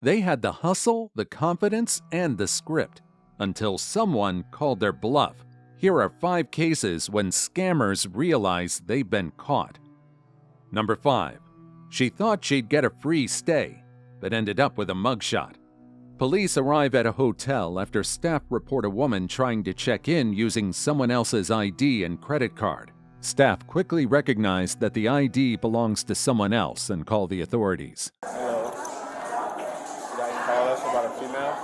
They had the hustle, the confidence, and the script until someone called their bluff. Here are 5 cases when scammers realized they've been caught. Number 5. She thought she'd get a free stay, but ended up with a mugshot. Police arrive at a hotel after staff report a woman trying to check in using someone else's ID and credit card. Staff quickly recognize that the ID belongs to someone else and call the authorities. Hello. You guys call us about a female?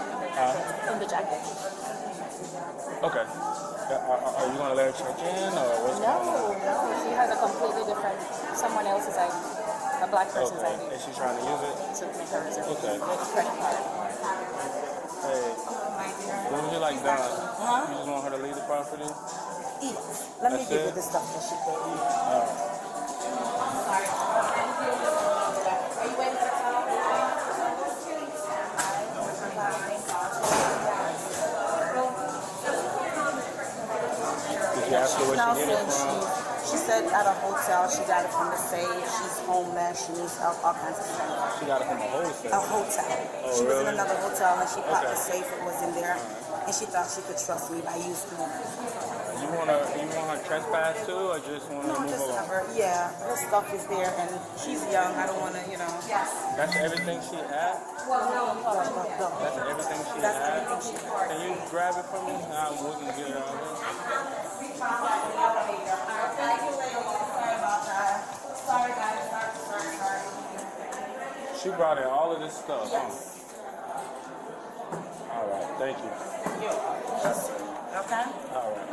In the jacket. Okay. Are you going to let her check in or what's going on? No. She has a completely different, someone else's ID. A black person's Okay. ID. Is she trying to use it? To make her reserve. Okay. With a credit card. Hey, what would you like done? You just want her to leave the property? Yes. Let me That's give it? you the stuff that she paid. Did you ask her where No, she get it since from? she said at a hotel, she got it from the safe. She's homeless. She needs all kinds of stuff. She got it from a A wholesale. hotel. Oh, She was really? in another hotel and she popped the Okay. safe. It was in there, and she thought she could trust me by using it. You want her trespass too, or just want her to No, move just along? have her. Yeah, her stuff is there, and she's young. I don't want to, That's everything she had? That's everything she That's had? everything she had. Can you grab it from me? I wouldn't get it out of here. Sorry, guys. Sorry. She brought in all of this stuff. Yes. All right, thank you. Okay. All right.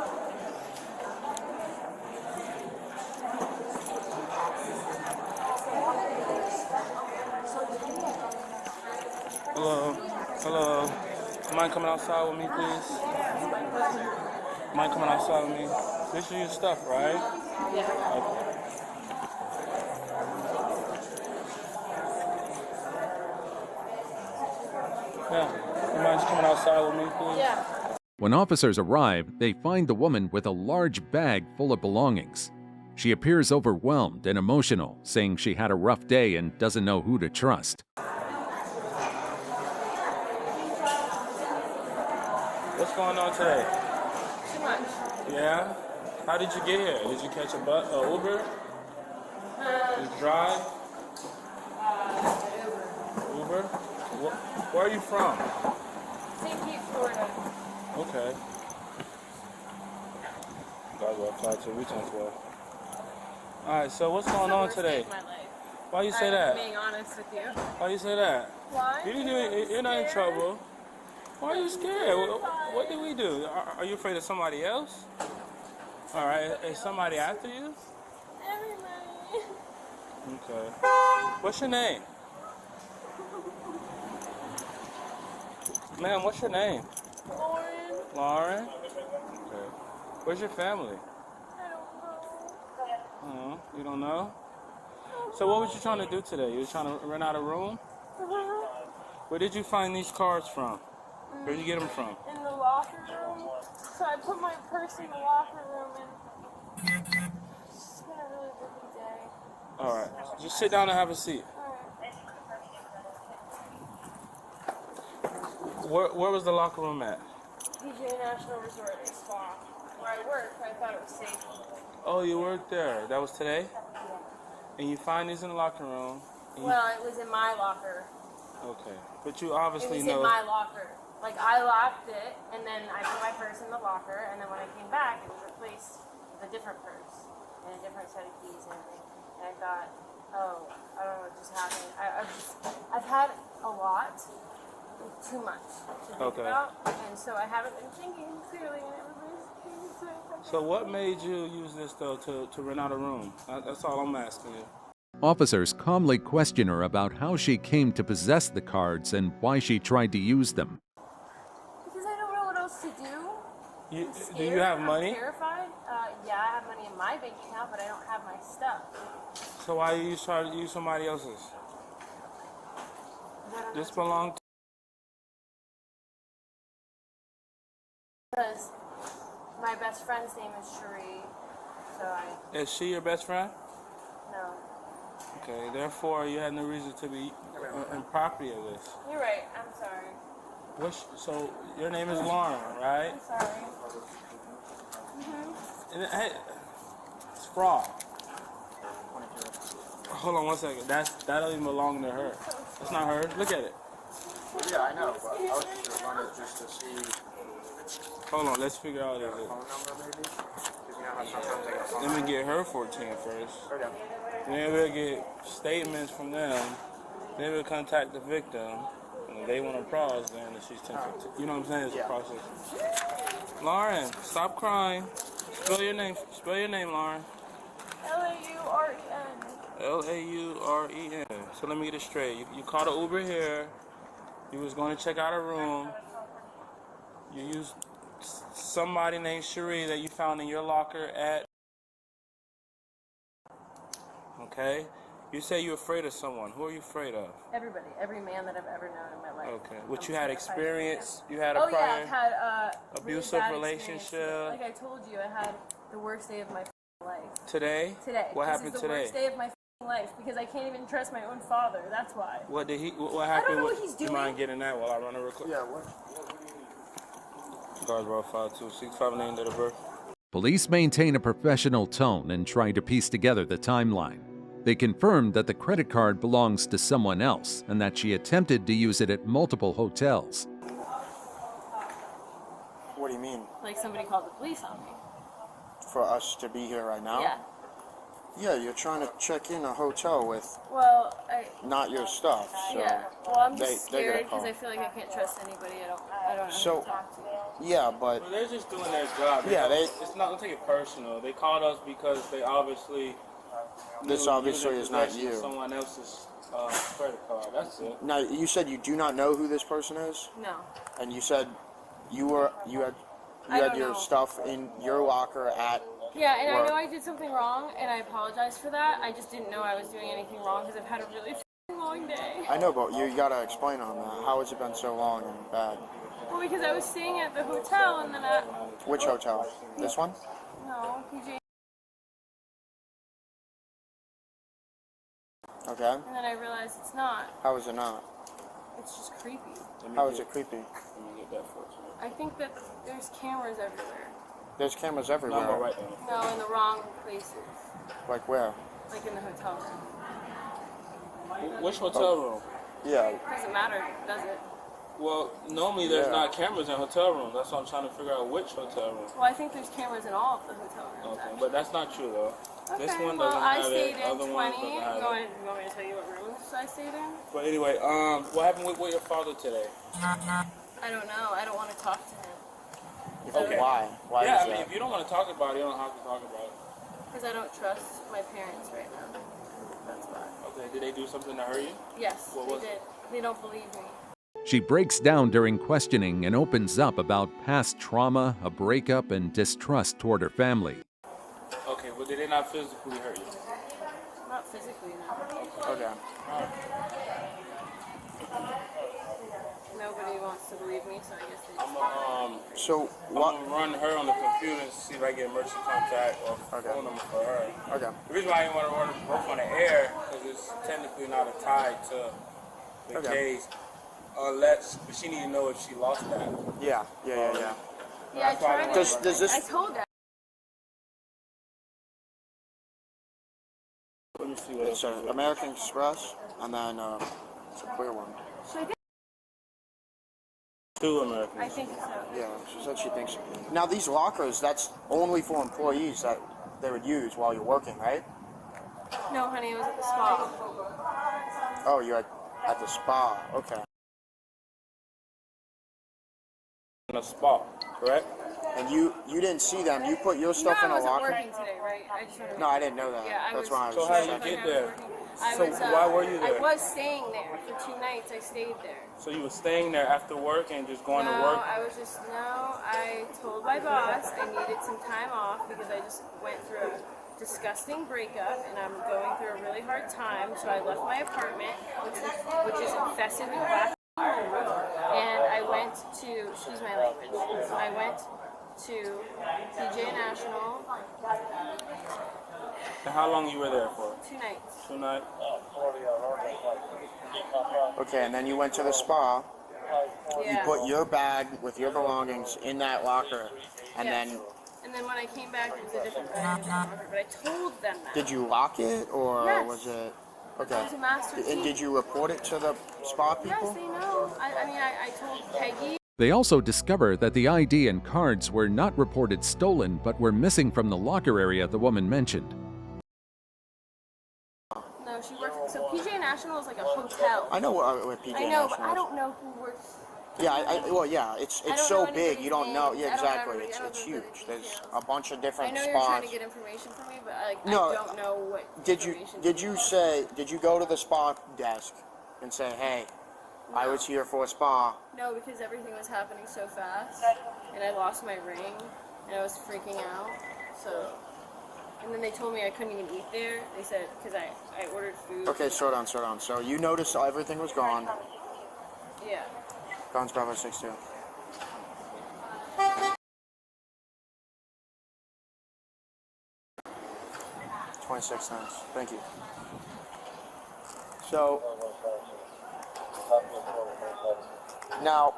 Hello. Mind coming outside with me, please? Mind coming outside with me? This is your stuff, right? Yeah. Okay. Yeah. You mind just coming outside with me, please? Yeah. When officers arrive, they find the woman with a large bag full of belongings. She appears overwhelmed and emotional, saying she had a rough day and doesn't know who to trust. What's going on today? Too much. Yeah? How did you get here? Did you catch a Uber? Did you drive? Uber? Where are you from? St. Pete, Florida. Okay. Guys will apply to return to us. Alright, so what's going on today? My life. Why you say that? Being honest with you. Why you say that? Why? You're not in trouble. Why are you scared? What did we do? Are you afraid of somebody else? Alright, is somebody after you? Everybody. Okay. What's your name? Ma'am, what's your name? Lauren. Lauren? Okay. Where's your family? I don't know. You don't know? So what was you trying to do today? You were trying to rent out a room? Where did you find these cards from? Where did you get them from? In the locker room. So I put my purse in the locker room and it's been a really busy day. Alright. Just sit down and have a seat. Alright. Where was the locker room at? PJ National Resort and Spa. Where I work, I thought it was safe. Oh, you worked there. That was today? And you find these in the locker room. Well, it was in my locker. Okay. But you It obviously was know. in my locker. Like, I locked it, and then I put my purse in the locker, and then when I came back, it was replaced with a different purse and a different set of keys and everything. And I thought, oh, I don't know what just happened. I've had a lot, too much to think about, and so I haven't been thinking clearly, and everybody's thinking So what made you use this, though, to rent out a room? That's all I'm asking you. Officers calmly question her about how she came to possess the cards and why she tried to use them. Because I don't know what else to do. Do you have money? I'm terrified. Yeah, I have money in my bank account, but I don't have my stuff. So why you try to use somebody else's? I don't know This what to do. belonged Because my best friend's name is Cherie, so Is she your best friend? no. Okay, therefore you had no reason to be improperly of this. You're right. I'm sorry. So your name is Lauren, right? I'm sorry. And, hey, it's fraud. Hold on one second. That don't even belong to her. That's not hers. Look at it. Well, yeah, I know, but I was just running just to see Hold on. Let's figure out the if it. phone number, maybe. Because you know how sometimes they get phone Let me get her 14 first. Okay. Then we'll get statements from them. Then we'll contact the victim. And if they want to pause, then she's 10. You know what I'm saying? It's a Yeah. process. Lauren, stop crying. Spell your name. Spell your name, Lauren. Lauren. Lauren. So let me get it straight. You called an Uber here. You was going to check out a room. You used somebody named Cherie that you found in your locker at. Okay. You say you're afraid of someone. Who are you afraid of? Everybody, every man that I've ever known in my life. Okay. What I'm you had terrified of experience? them. You had a Oh yeah, prior I've had abusive really bad relationship. experience. Like I told you, I had the worst day of my life. Today? Today. What This happened is the today? worst day of my life because I can't even trust my own father. That's why. What did he? What I don't happened? know what he's You doing. mind getting that while I run a record? Yeah, what? Guardsboro 52659 date of birth. Police maintain a professional tone and try to piece together the timeline. They confirmed that the credit card belongs to someone else and that she attempted to use it at multiple hotels. What do you mean? Like somebody called the police on me. For us to be here right now? Yeah. Yeah, you're trying to check in a hotel with Well, not your stuff. So yeah. Well, I'm they- just they're gonna scared because call. I feel like I can't trust anybody. I don't know So- who to talk to. Yeah, but Well, they're just doing their job. Yeah, It's not. Don't take it personal. They called us because they obviously. this knew obviously you is were not possessing you. Someone else's credit card. That's it. Now, you said you do not know who this person is, No. and you said you I had don't your know. stuff in your locker at. Yeah, and work. I know I did something wrong, and I apologize for that. I just didn't know I was doing anything wrong because I've had a really long day. I know, but you gotta explain on that. How has it been so long and bad? Well, because I was staying at the hotel, and then Which hotel? This one? no, PJ, Okay. and then I realized it's not. How is it not? It's just creepy. How is it creepy? Let me get that for you. I think that there's cameras everywhere. There's cameras No, I'm everywhere. right there. No, in the wrong places, Like where? like in the hotel room. Which hotel room? Yeah. Doesn't matter, does it? Well, normally there's Yeah. not cameras in hotel rooms. That's why I'm trying to figure out which hotel room. Well, I think there's cameras in all of the hotel rooms. Okay, Actually. but that's not true though. Okay, This one well, doesn't I have stayed it. in Other 20. ones doesn't have You it. want me to tell you what rooms I stayed in? But anyway, what happened with your father today? I don't know. I don't want to talk to him Okay. Why? Why Yeah, is I mean, that? if you don't want to talk about it, you don't have to talk about it. because I don't trust my parents right now. That's why. Okay, did they do something to hurt you? Yes, What they was it? did. They don't believe me. She breaks down during questioning and opens up about past trauma, a breakup, and distrust toward her family. Okay, but did they not physically hurt you? Not physically, no. Okay. Nobody wants to believe me, so I guess they I'm just... So what? gonna run her on the computer and see if I get emergency contact or phone number for her. Okay. The reason why I didn't want to run them both on the air because it's technically not a tie to the Okay. case, unless but she need to know if she lost that. Yeah. Yeah, I That's why tried Does it. this? I told her. Let me see what It's else. American Express, and then it's a clear one. Should I get... Two Americans. I think so. Yeah, she said she thinks. Now these lockers, that's only for employees that they would use while you're working, right? No, honey, it was at the spa. Oh, you're at the spa. Okay. In a spa, correct? And you didn't see them. You put your stuff No, in I a wasn't locker. working today, right? I just wanted to... No, I didn't know that. Yeah, I That's was... why I was So just how did you checking. get there? I So was, why were you there? I was staying there for 2 nights. I stayed there. So you were staying there after work and just going no, to work? I told my boss I needed some time off because I just went through a disgusting breakup and I'm going through a really hard time. So I left my apartment, which is infested with black And I went to, excuse my language, I went to PJ National And how long you were there for? 2 nights. 2 nights? Okay, and then you went to the spa. Yeah. You put your bag with your belongings in that locker, and Yes. then And then when I came back, it was a different bag, a different locker, but I told them that. did you lock it, or Yes. was it? It Okay. was a master And key. did you report it to the spa Yes, people? they know. I mean, I told Peggy. They also discover that the ID and cards were not reported stolen but were missing from the locker area the woman mentioned. No, she worked. So PJ National is like a hotel. I know where PJ I know, National but I is. don't know who works. Yeah, well, yeah, it's don't so know big, anybody's you don't know. names. Yeah, I don't exactly. remember- I don't It's know the huge. There's details. a bunch of I different know you're trying to spots. get information from me, but like, No, I don't know what Did you information. did you go to the spa desk and say, hey, I was here for a spa? No, because everything was happening so fast, and I lost my ring, and I was freaking out. So, and then they told me I couldn't even eat there. They said because I ordered food. Okay, slow down. So you noticed everything was gone. Yeah. Guns Bravo 6-2. $26. Thank you. So now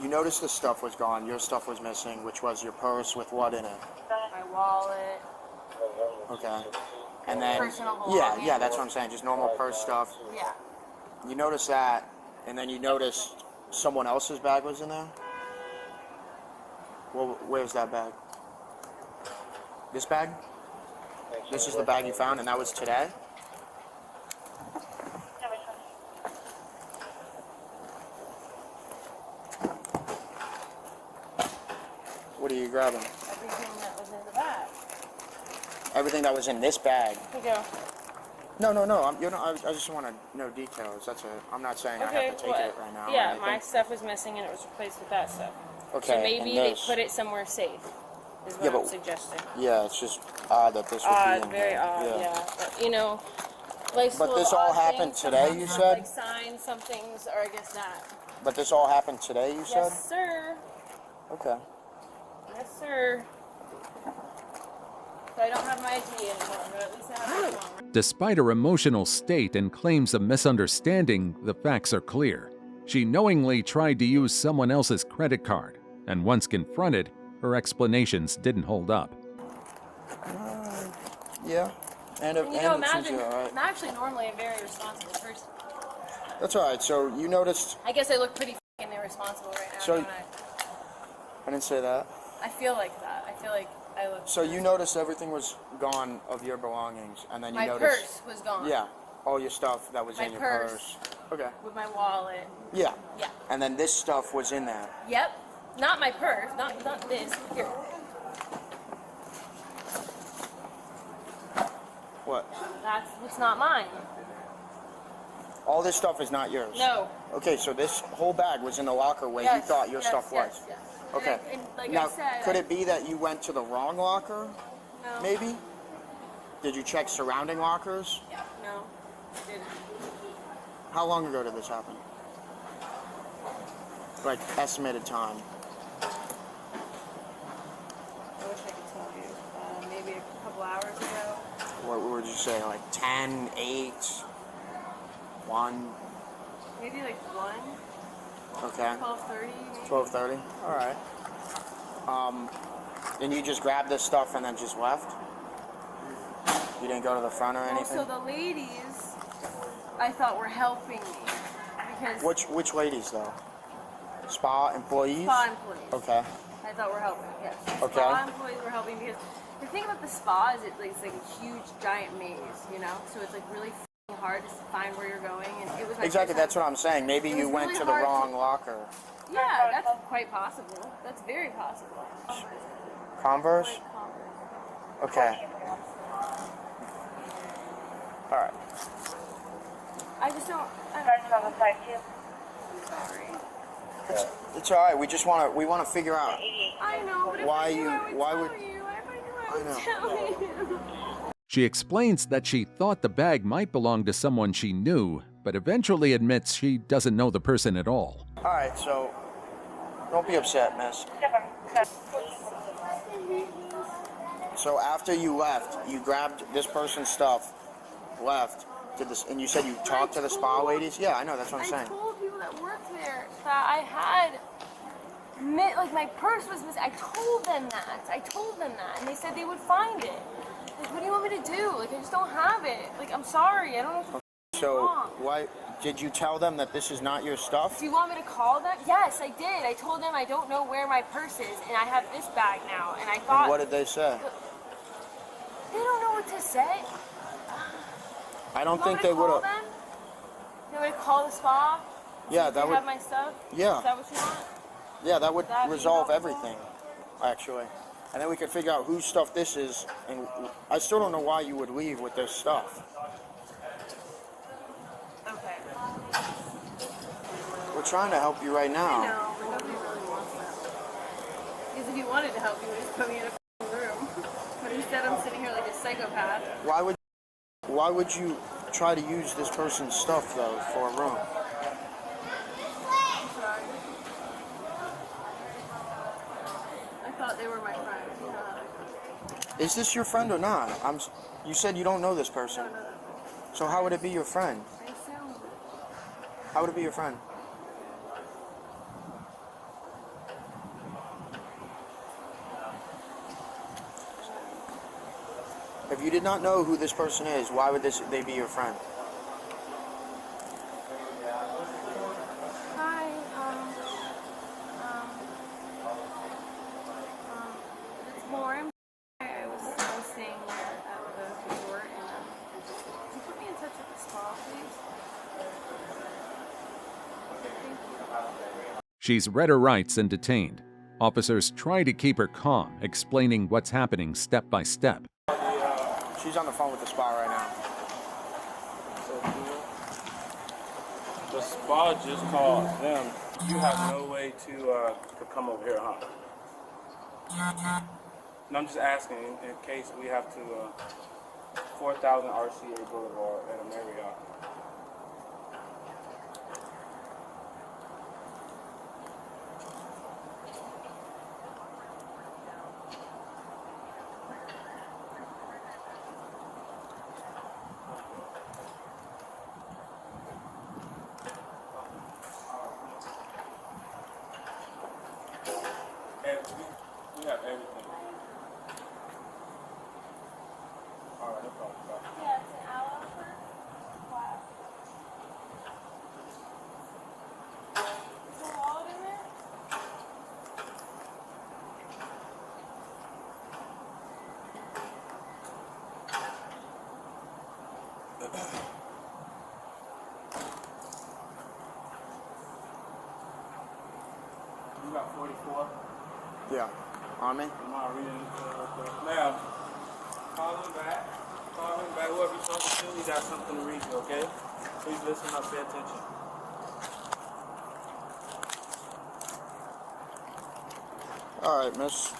you noticed the stuff was gone. Your stuff was missing, which was your purse with what in it? My wallet. Okay. And then Personal yeah, belongings. that's what I'm saying. Just normal purse stuff. Yeah. You noticed that, and then you noticed someone else's bag was in there. Well, where's that bag? This bag? This is the bag you found, and that was today? What are you grabbing? Everything that was in the bag. Everything that was in this bag. Here you go. No. I just want to know details. That's it. I'm not saying I have to take it right now. or Yeah, anything. my stuff was missing and it was replaced with that stuff. Okay. So maybe and they this. put it somewhere safe. Is what Yeah, I'm but- suggesting. Yeah, it's just odd that this would be Odd, in very here. odd. Yeah. But, you know, like. But little this all odd happened things, today, sometimes you have, said? Like signs, some things, or I guess not. But this all happened today, you said? Yes, sir. Okay. Yes, sir. So I don't have my ID anymore, but at least I have my phone. Despite her emotional state and claims of misunderstanding, the facts are clear. She knowingly tried to use someone else's credit card, and once confronted, her explanations didn't hold up. Yeah. And And you know, it seems imagine, you're all right. I'm actually normally a very responsible person. That's all right. So you noticed. I guess I look pretty f***ing irresponsible right now, So- don't I didn't say that. I feel like that. I feel like I look. So you noticed everything was gone of your belongings, and then you My noticed. purse was gone. Yeah. All your stuff that was My in your purse. purse. Okay. With my wallet. Yeah. Yeah. And then this stuff was in there. Yep. Not my purse. Not this. Here. What? It's not mine. All this stuff is not yours. No. Okay, so this whole bag was in the locker where you Yes, thought your yes, stuff was. yes, yes. Okay. And like now, I said, could it be that you went to the wrong locker? No. Maybe. Did you check surrounding lockers? No. Didn't. How long ago did this happen? Like estimated time. I wish I could tell you. Maybe a couple hours ago. What would you say? Like 10, 8, 1? Maybe like 1. Okay. 12:30. Maybe. 12:30. All right. And you just grabbed this stuff and then just left? You didn't go to the front or Well, anything? so the ladies, I thought were helping me because Which ladies though? Spa employees? spa employees. Okay. I thought were helping. Yes. Okay. Spa employees were helping because the thing about the spa is it's like a huge giant maze, you know. So it's like really f***ing hard to find where you're going, and it was my Exactly, first that's time. what I'm saying. Maybe It you was went really to the hard wrong to- locker. Yeah, that's quite possible. That's very possible. Converse? Quite possible. Okay. All right. I just don't. I'm sorry. It's all right. We just want to figure out. I know, but if Why I knew, you- I would why tell would- you. If I knew, I I would know. tell you. She explains that she thought the bag might belong to someone she knew, but eventually admits she doesn't know the person at all. All right, so don't be upset, miss. So after you left, you grabbed this person's stuff, left, did this, and you said you talked to the spa ladies? Yeah, I know, that's what I'm saying. I told people that worked there that I had, like, my purse was missing. I told them that. And they said they would find it. Like, what do you want me to do? Like, I just don't have it. Like, I'm sorry. I don't know what's So, wrong. why did you tell them that this is not your stuff? Do you want me to call them? Yes, I did. I told them I don't know where my purse is, and I have this bag now. And I thought... And what did they say? They don't know what to say. I don't think they would have... You want me to call the spa? Yeah, that would... have my stuff? Yeah. Is that what you want? Yeah, that would That'd be resolve helpful. everything, actually. And then we could figure out whose stuff this is, and I still don't know why you would leave with this stuff. Okay. We're trying to help you right I now. know, but nobody really wants that. Because if you wanted to help, you would just put me in a room. But instead, I'm sitting here like a psychopath. Why would you try to use this person's stuff, though, for a room? I'm sorry. I thought they were my friends. You know how Is this your friend or not? You said you don't know this person. I know. So how would it be your friend? I assumed. How would it be your friend? If you did not know who this person is, why would they be your friend? Hi, it's Lauren. I was staying here at the resort, and could you put me in touch with the spa, please? Thank you. She's read her rights and detained. Officers try to keep her calm, explaining what's happening step by step. She's on the phone with the spa right now. The spa just called them. You have no way to come over here, huh? No, I'm just asking in case we have to 4000 RCA Boulevard at a Marriott. We have everything. All right, no problem. Bye. Yeah, it's an hour for class. Is the wallet in there? You got 44? Yeah. On me? I'm not reading it. Ma'am, call him back. Call him back. Whoever you're talking to, he got something to read you, okay? Please listen up, pay attention. All right, miss.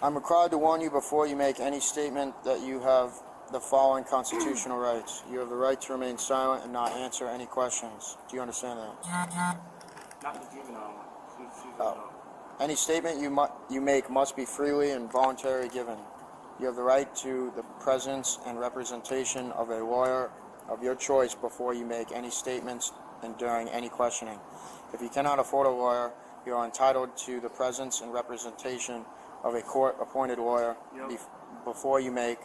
I'm required to warn you before you make any statement that you have the following constitutional rights. You have the right to remain silent and not answer any questions. Do you understand that? Not the juvenile one. She's Oh. Any statement you make must be freely and voluntarily given. You have the right to the presence and representation of a lawyer of your choice before you make any statements and during any questioning. If you cannot afford a lawyer, you are entitled to the presence and representation of a court-appointed lawyer before you make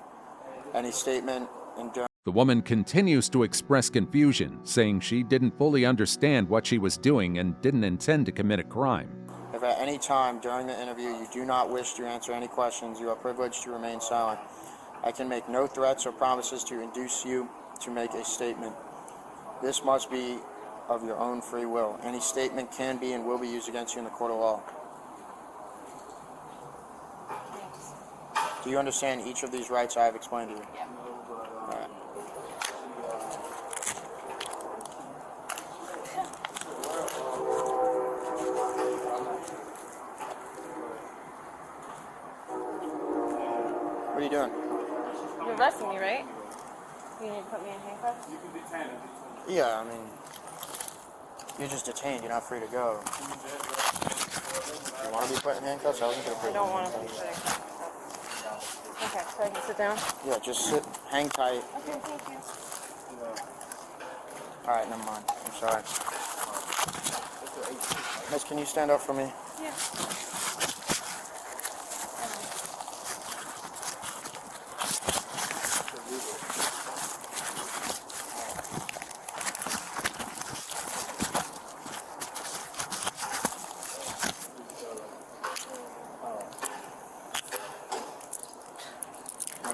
any statement and during. The woman continues to express confusion, saying she didn't fully understand what she was doing and didn't intend to commit a crime. If at any time during the interview you do not wish to answer any questions, you are privileged to remain silent. I can make no threats or promises to induce you to make a statement. This must be of your own free will. Any statement can be and will be used against you in the court of law. Do you understand each of these rights I have explained to you? Yeah. All right. What are you doing? You're arresting me, right? You need to put me in handcuffs? You can detain him. Yeah, I mean, you're just detained. You're not free to go. You want to be put in handcuffs? I wasn't going to put I you don't in want to be handcuffs. put in handcuffs. Okay, so I can sit down? Yeah, just sit, hang tight. Okay, thank you. All right, never mind. I'm sorry. Miss, can you stand up for me? Yeah.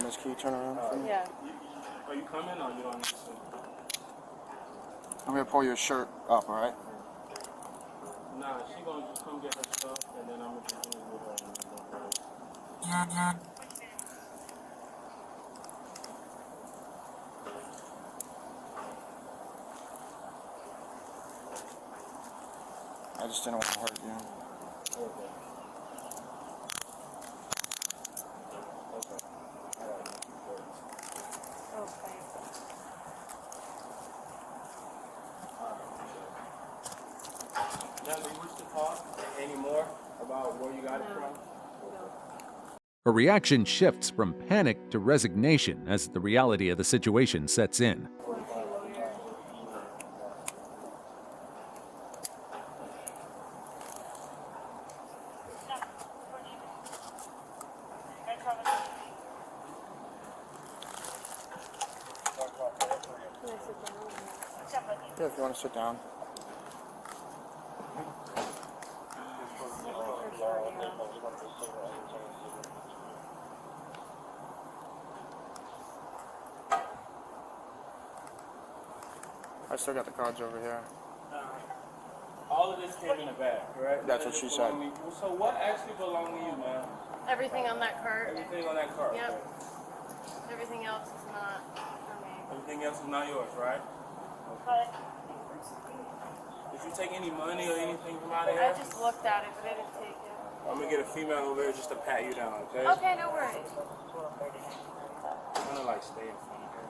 Miss, can you turn around for me? Yeah. Are you coming or you don't need to? I'm going to pull your shirt up, all right? Nah, she gonna just come get her stuff and then I'm gonna just leave with her. I just didn't want to hurt you. Okay. Okay. Now, do you wish to talk any more about where you got it from? Her reaction shifts from panic to resignation as the reality of the situation sets in. Yeah, if you want to sit down. I still got the cards over here. All of this came in a bag, right? That's what she said. So what actually belonged to you, man? Everything on that cart. Everything on that card. Yep. Everything else is not for me. Everything else is not yours, right? Did you take any money or anything from out of I here? just looked at it, but I didn't take it. I'm gonna get a female over here just to pat you down, okay? Okay, no worries. I'm gonna like stay in front of her.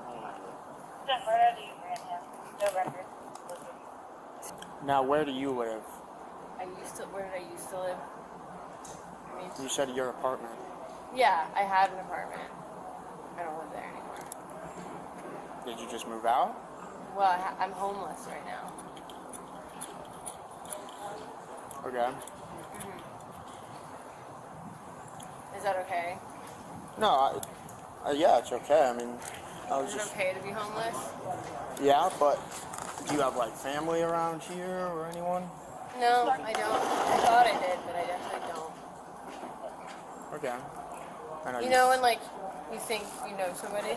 Now, where do you live? Where did I used to live? I mean, You said your apartment. yeah, I had an apartment. I don't live there anymore. Did you just move out? Well, I'm homeless right now. Okay. Is that okay? No, yeah, it's okay. I mean, I was Is it just, okay to be homeless? yeah, but do you have like family around here or anyone? No, I don't. I thought I did, but I definitely don't. Okay. I know You know when, like, you think you know somebody?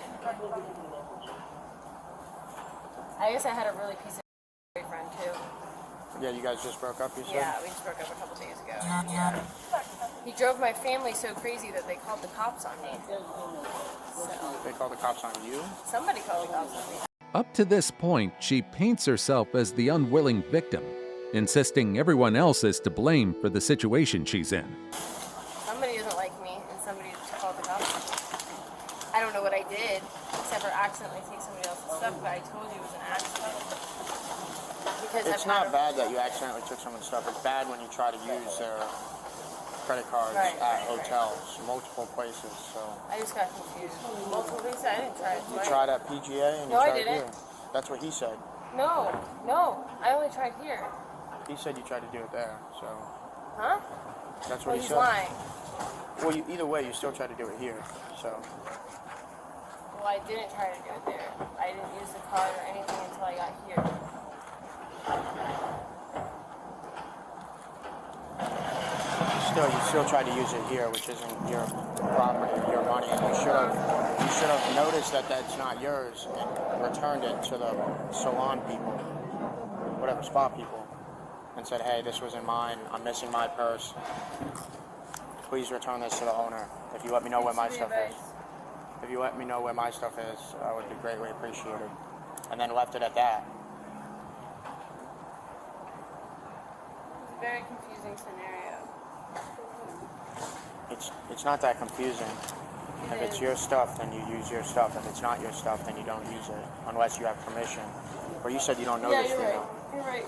I guess I had a really piece of boyfriend, too. Yeah, you guys just broke up, you said? Yeah, we just broke up a couple days ago. Yeah. He drove my family so crazy that they called the cops on me. So, They called the cops on you? somebody called the cops on me. Up to this point, she paints herself as the unwilling victim, insisting everyone else is to blame for the situation she's in. Somebody doesn't like me, and somebody just called the cops on me. I don't know what I did, except for accidentally take somebody else's stuff, but I told you it was an accident. Because It's not bad that you accidentally took someone's stuff. It's bad when you try to use their credit cards Right, at right, hotels, multiple places. So I just got confused. Multiple things. I didn't try it. you tried at PGA and No, you I tried didn't. here. That's what he said. No. I only tried here. He said you tried to do it there. So Huh? that's Well, what he he's said. lying. Well, either way, you still tried to do it here. So Well, I didn't try to do it there. I didn't use the card or anything until I got here. you still tried to use it here, which isn't your property, your money. And you should have noticed that that's not yours and returned it to the salon people, whatever spa people, and said, "Hey, this wasn't mine. I'm missing my purse. Please return this to the owner. If you let me know where my stuff is. If you let me know where my stuff is, I would be greatly appreciated." And then left it at that. It's a very confusing scenario. It's not that confusing. If it's your stuff, then you use your stuff. If it's not your stuff, then you don't use it, unless you have permission. Or you said you don't know this female. You're right.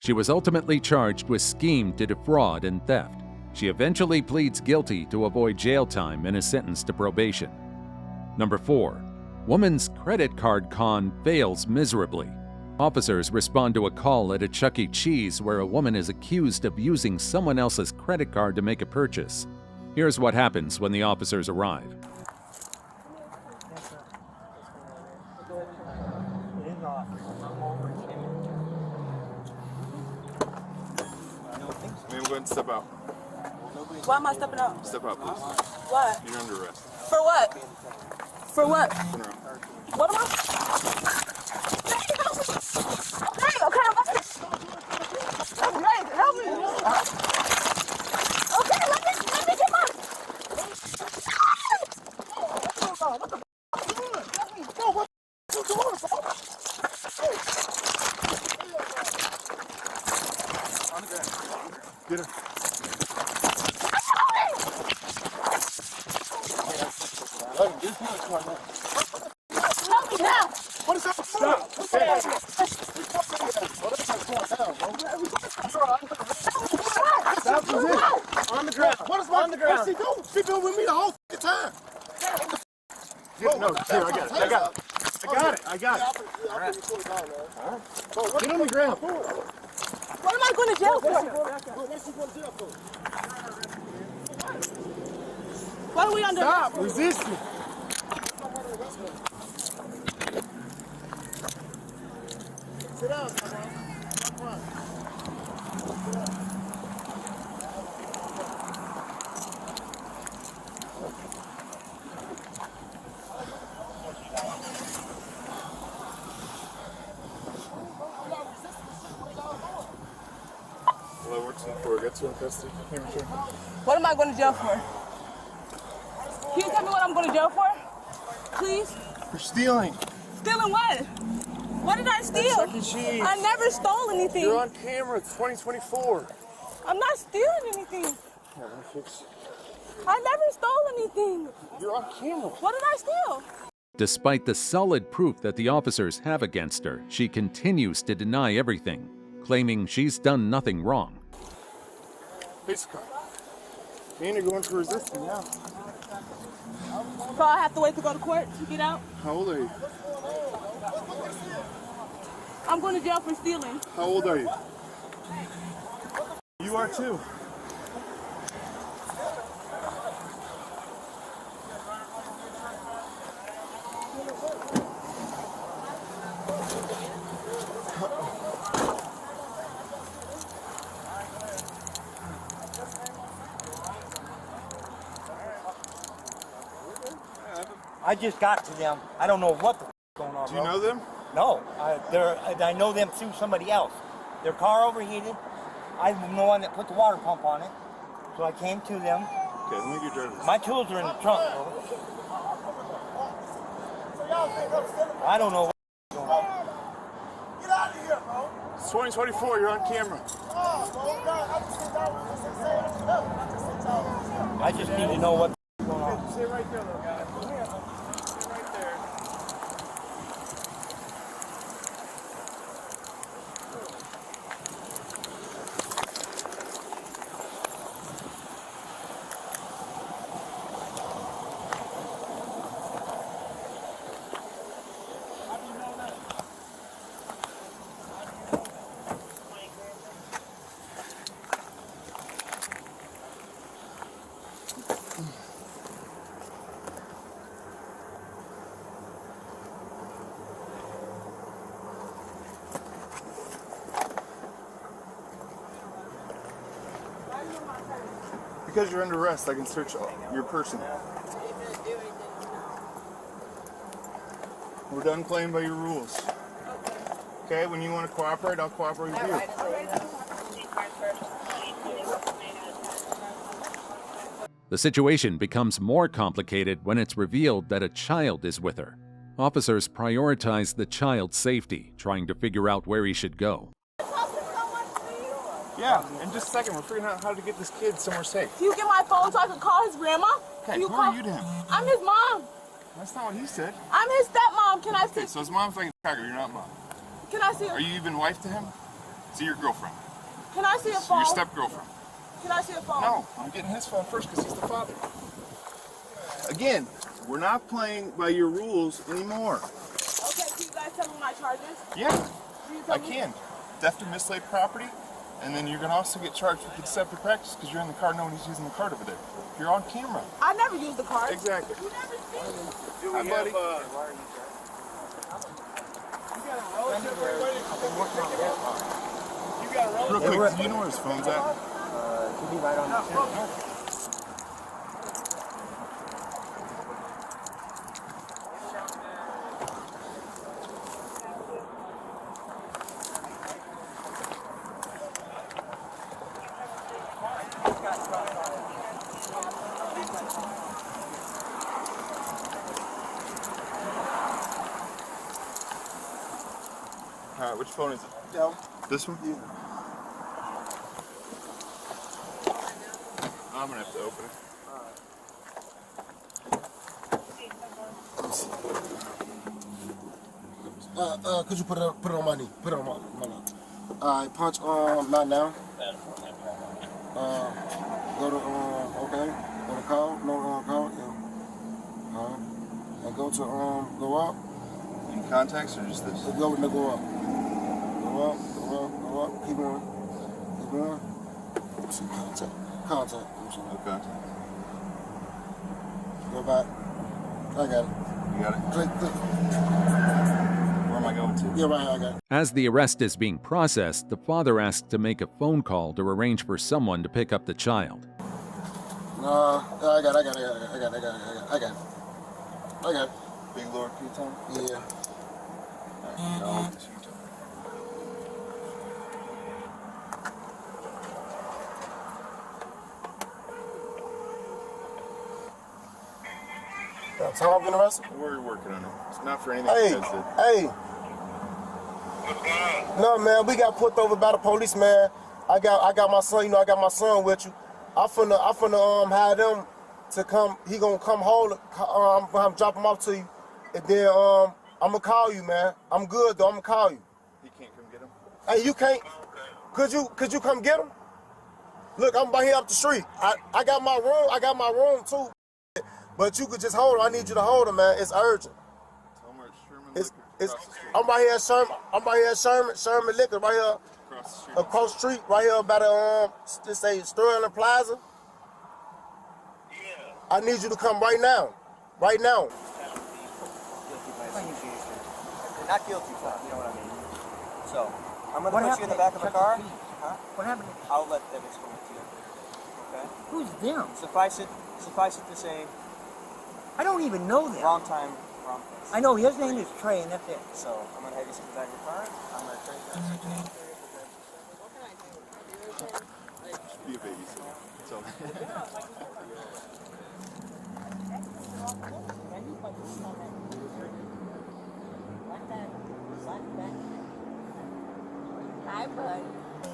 She was ultimately charged with scheme to defraud and theft. She eventually pleads guilty to avoid jail time and is sentenced to probation. Number 4. Woman's credit card con fails miserably. Officers respond to a call at a Chuck E. Cheese where a woman is accused of using someone else's credit card to make a purchase. Here's what happens when the officers arrive. Ma'am, go ahead and step out. Why am I stepping out? Step out, please. Why? You're under arrest. For what? For what? Turn around. What am I? Okay, I'm back. Okay, help me. Okay, let me get my. Get her. Help me now. What is that? Stop. Stop position. On the ground. What is on the ground? She's been with me the whole time. No, here, I got it. All right. Get on the ground. What am I going to jail for? What are we under? Stop resisting. Sit down, Well, I worked in for got you in custody. Here, sure. What am I going to jail for? Can you tell me what I'm going to jail for? Please? For stealing. Stealing what? What did I steal? Chuck E. Cheese. I never stole anything. You're on camera. It's 2024. I'm not stealing anything. Here, let me fix. I never stole anything. You're on camera. What did I steal? Despite the solid proof that the officers have against her, she continues to deny everything, claiming she's done nothing wrong. Face card. And you're going for resisting now. So I have to wait to go to court to get out? How old are you? I'm going to jail for stealing. How old are you? You are too. I just got to them. I don't know what the going on. Do you know them? No, I know them through somebody else. Their car overheated. I'm the one that put the water pump on it, so I came to them. Okay, let me get your driver's. My tools are in the trunk, bro. I don't know what's going on. Get out of here, bro. It's 2024. You're on camera. I just need to know what's going on. Stay right there, little guy. Come here. Stay right there. Because you're under arrest, I can search your person. We're done playing by your rules. Okay, when you want to cooperate, I'll cooperate with you. The situation becomes more complicated when it's revealed that a child is with her. Officers prioritize the child's safety, trying to figure out where he should go. Yeah, in just a second, we're figuring out how to get this kid somewhere safe. Can you get my phone so I can call his grandma? Okay, who are you to him? I'm his mom. That's not what he said. I'm his stepmom. Can I see? Okay, so his mom's like a cracker, you're not mom. Can I see? Are you even wife to him? Is he your girlfriend? Can I see a phone? Your step-girlfriend. Can I see a phone? No, I'm getting his phone first because he's the father. Again, we're not playing by your rules anymore. Okay, can you guys tell me my charges? Yeah, I can. Theft of mislaid property, and then you're going to also get charged with deceptive practice because you're in the car knowing he's using the card over there. You're on camera. I never used the card. Exactly. You never seen. Hi, buddy. Real quick, do you know where his phone's at? Should be right on the center. Alright, which phone is it? No. This one? Yeah. I'm gonna have to open it. Could you put it on my knee? Put it on my knee. Alright, punch not now. Go to okay. Go to call, no call, yeah. And go to go up. In contacts or just this? Go up. Go up. Keep going. What's in contact? Okay. Go back. I got it. You got it? Click. Where am I going to? Yeah, right here, I got it. As the arrest is being processed, the father asks to make a phone call to arrange for someone to pick up the child. No, I got it. Big Lord, can you tell me? Yeah. No. Tom been arrested? We're working on it. It's not for anything Hey, you guys did. hey. No, man, we got pulled over by the police, man. I got my son, I got my son with you. I finna have them to come. He gonna come hold. I'm gonna drop him off to you, and then I'm gonna call you, man. I'm good though. I'm gonna call you. He can't come get him? Hey, you can't. Could you come get him? Look, I'm right here up the street. I got my room. I got my room too. But you could just hold him. I need you to hold him, man. It's urgent. Tell him where it's Sherman It's Liquor, across the street. I'm right here at Sherman. I'm right here at Sherman Liquor, right here across the street, right here by the just say Sterling Plaza. Yeah. I need you to come right now. Right now. You're not guilty, you know what I mean? So, I'm going to put you in the back of the car. Huh? What happened? I'll let them explain it to you. Okay? Who's them? Suffice it to say, I don't even know them. wrong time, wrong place. I know his name is Trey, and that's it. So, I'm going to have you sit in the back of the car. I'm going to turn you down. Just be a babysitter. That's all. Hi, bud.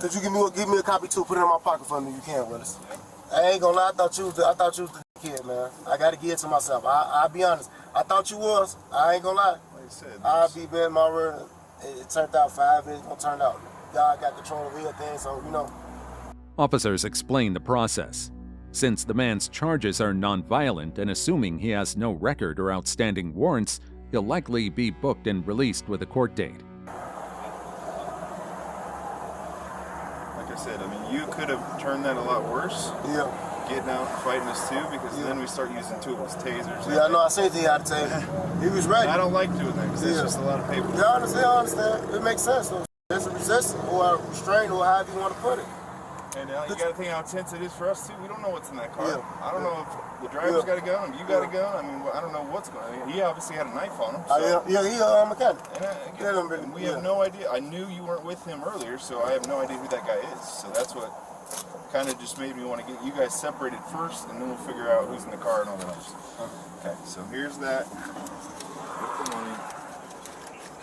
Could you give me a copy too? Put it in my pocket for me. You can, Willis. I ain't gonna lie. I thought you was the kid, man. I gotta give it to myself. I'll be honest. I thought you was. I ain't gonna lie. Like I said, I'll be bad my word. It turned out 5. It's gonna turn out. God got control of everything, so you know. Officers explain the process. Since the man's charges are nonviolent and assuming he has no record or outstanding warrants, he'll likely be booked and released with a court date. like I said, I mean, you could have turned that a lot worse. Yeah. Getting out and fighting us too, because then we start using 2 of his tasers. Yeah, I know. I seen he had a taser. He was ready. I don't like doing that because Yeah. it's just a lot of paper. Yeah, I understand. It makes sense though. There's a resistance or a restraint or however you want to put it. And you got to think how tense it is for us too. We don't know what's in that car. Yeah. I don't know if the driver's got a gun, if you got a gun. I mean, I don't know what's going on. He obviously had a knife on him. So. He's a mechanic. And we have no idea. I knew you weren't with him earlier, so I have no idea who that guy is. So that's what kind of just made me want to get you guys separated first, and then we'll figure out who's in the car and all that other stuff. Okay, so here's that with the money.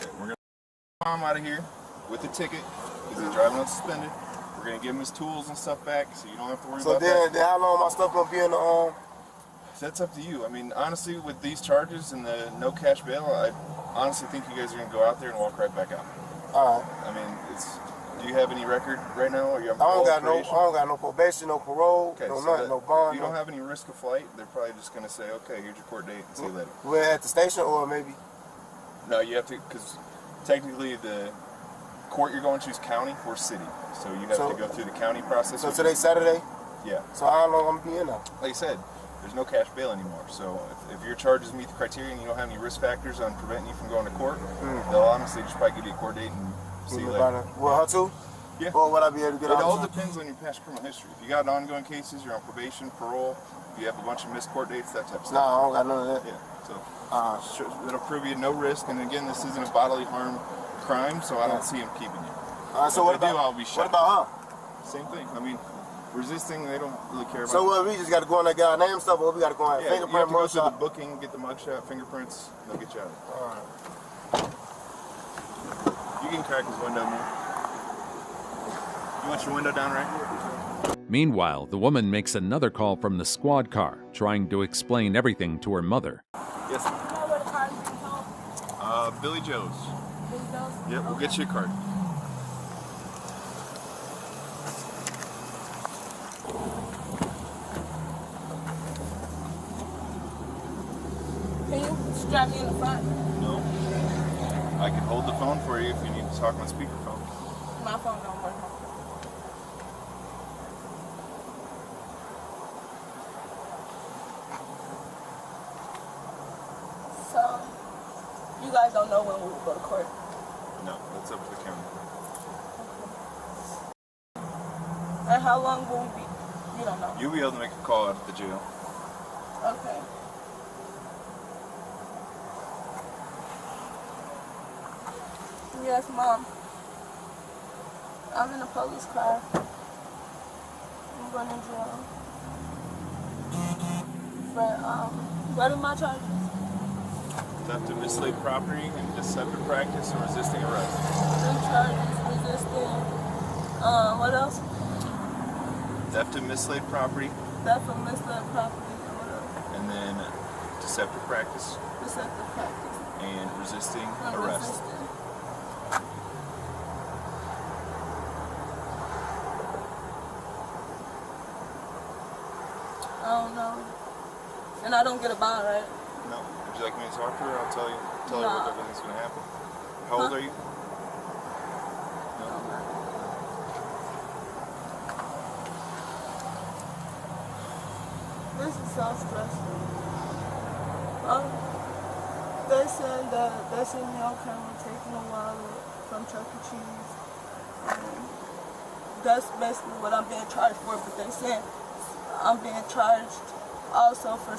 Okay, we're gonna get Tom out of here with the ticket because he's driving unsuspended. We're gonna give him his tools and stuff back, so you don't have to worry So about that. then how long my stuff gonna be in the That's up to you. I mean, honestly, with these charges and the no cash bail, I honestly think you guys are gonna go out there and walk right back out. All right. I mean, do you have any record right now? Are you on I don't got probation? no probation, no parole, Okay, no so nothing, no bond. if you don't have any risk of flight, they're probably just gonna say, okay, here's your court date, and see you later. We're at the station, or maybe. No, you have to, because technically the court you're going to is county or city, so you have to go through the county process. So today's Saturday. Yeah. So how long I'm gonna be in there? Like I said, there's no cash bail anymore. So if your charges meet the criteria and you don't have any risk factors on preventing you from going to court, they'll honestly just probably give you a court date and see you later. Well, her too? Yeah. Or would I be able to get It out? all depends on your past criminal history. If you got ongoing cases, you're on probation, parole, if you have a bunch of missed court dates, that type of stuff. No, I don't got none of that. Yeah. So it'll prove you no risk. And again, this isn't a bodily harm crime, so I don't see him keeping you. So what If they about, do, I'll be shot. what about her? Same thing. I mean, resisting, they don't really care about. So we just got to go in there, get our name stuff, or we got to go in Yeah, you have fingerprint, to go through the mugshot? booking, get the mugshot, fingerprints, they'll get you out. All right. You can crack his window, man. You want your window down right here? Meanwhile, the woman makes another call from the squad car, trying to explain everything to her mother. Yes, ma'am. You know where the car's being sold? Billy Joe's. Billy Joe's? Yep, we'll get you a card. Can you strap me in the front? No. I can hold the phone for you if you need to talk on speakerphone. My phone don't work. So, you guys don't know when we will go to court? No, that's up to the county. And how long will we be? You don't know. You'll be able to make a call out at the jail. Okay. Yes, Mom. I'm in a police car. I'm going to jail. But, what are my charges? Theft of mislaid property and deceptive practice and resisting arrest. 3 charges, resisting. What else? Theft of mislaid property Theft of mislaid property. And what else? and then deceptive practice Deceptive practice. and resisting And arrest. resisting. I don't know. And I don't get a bond, right? No. Would you like me to talk to her? I'll tell you No. what everything's going to happen. How old are you? No. This is so stressful. They said that they seen me on camera taking a wallet from Chuck E. Cheese. That's basically what I'm being charged for, but they said I'm being charged also for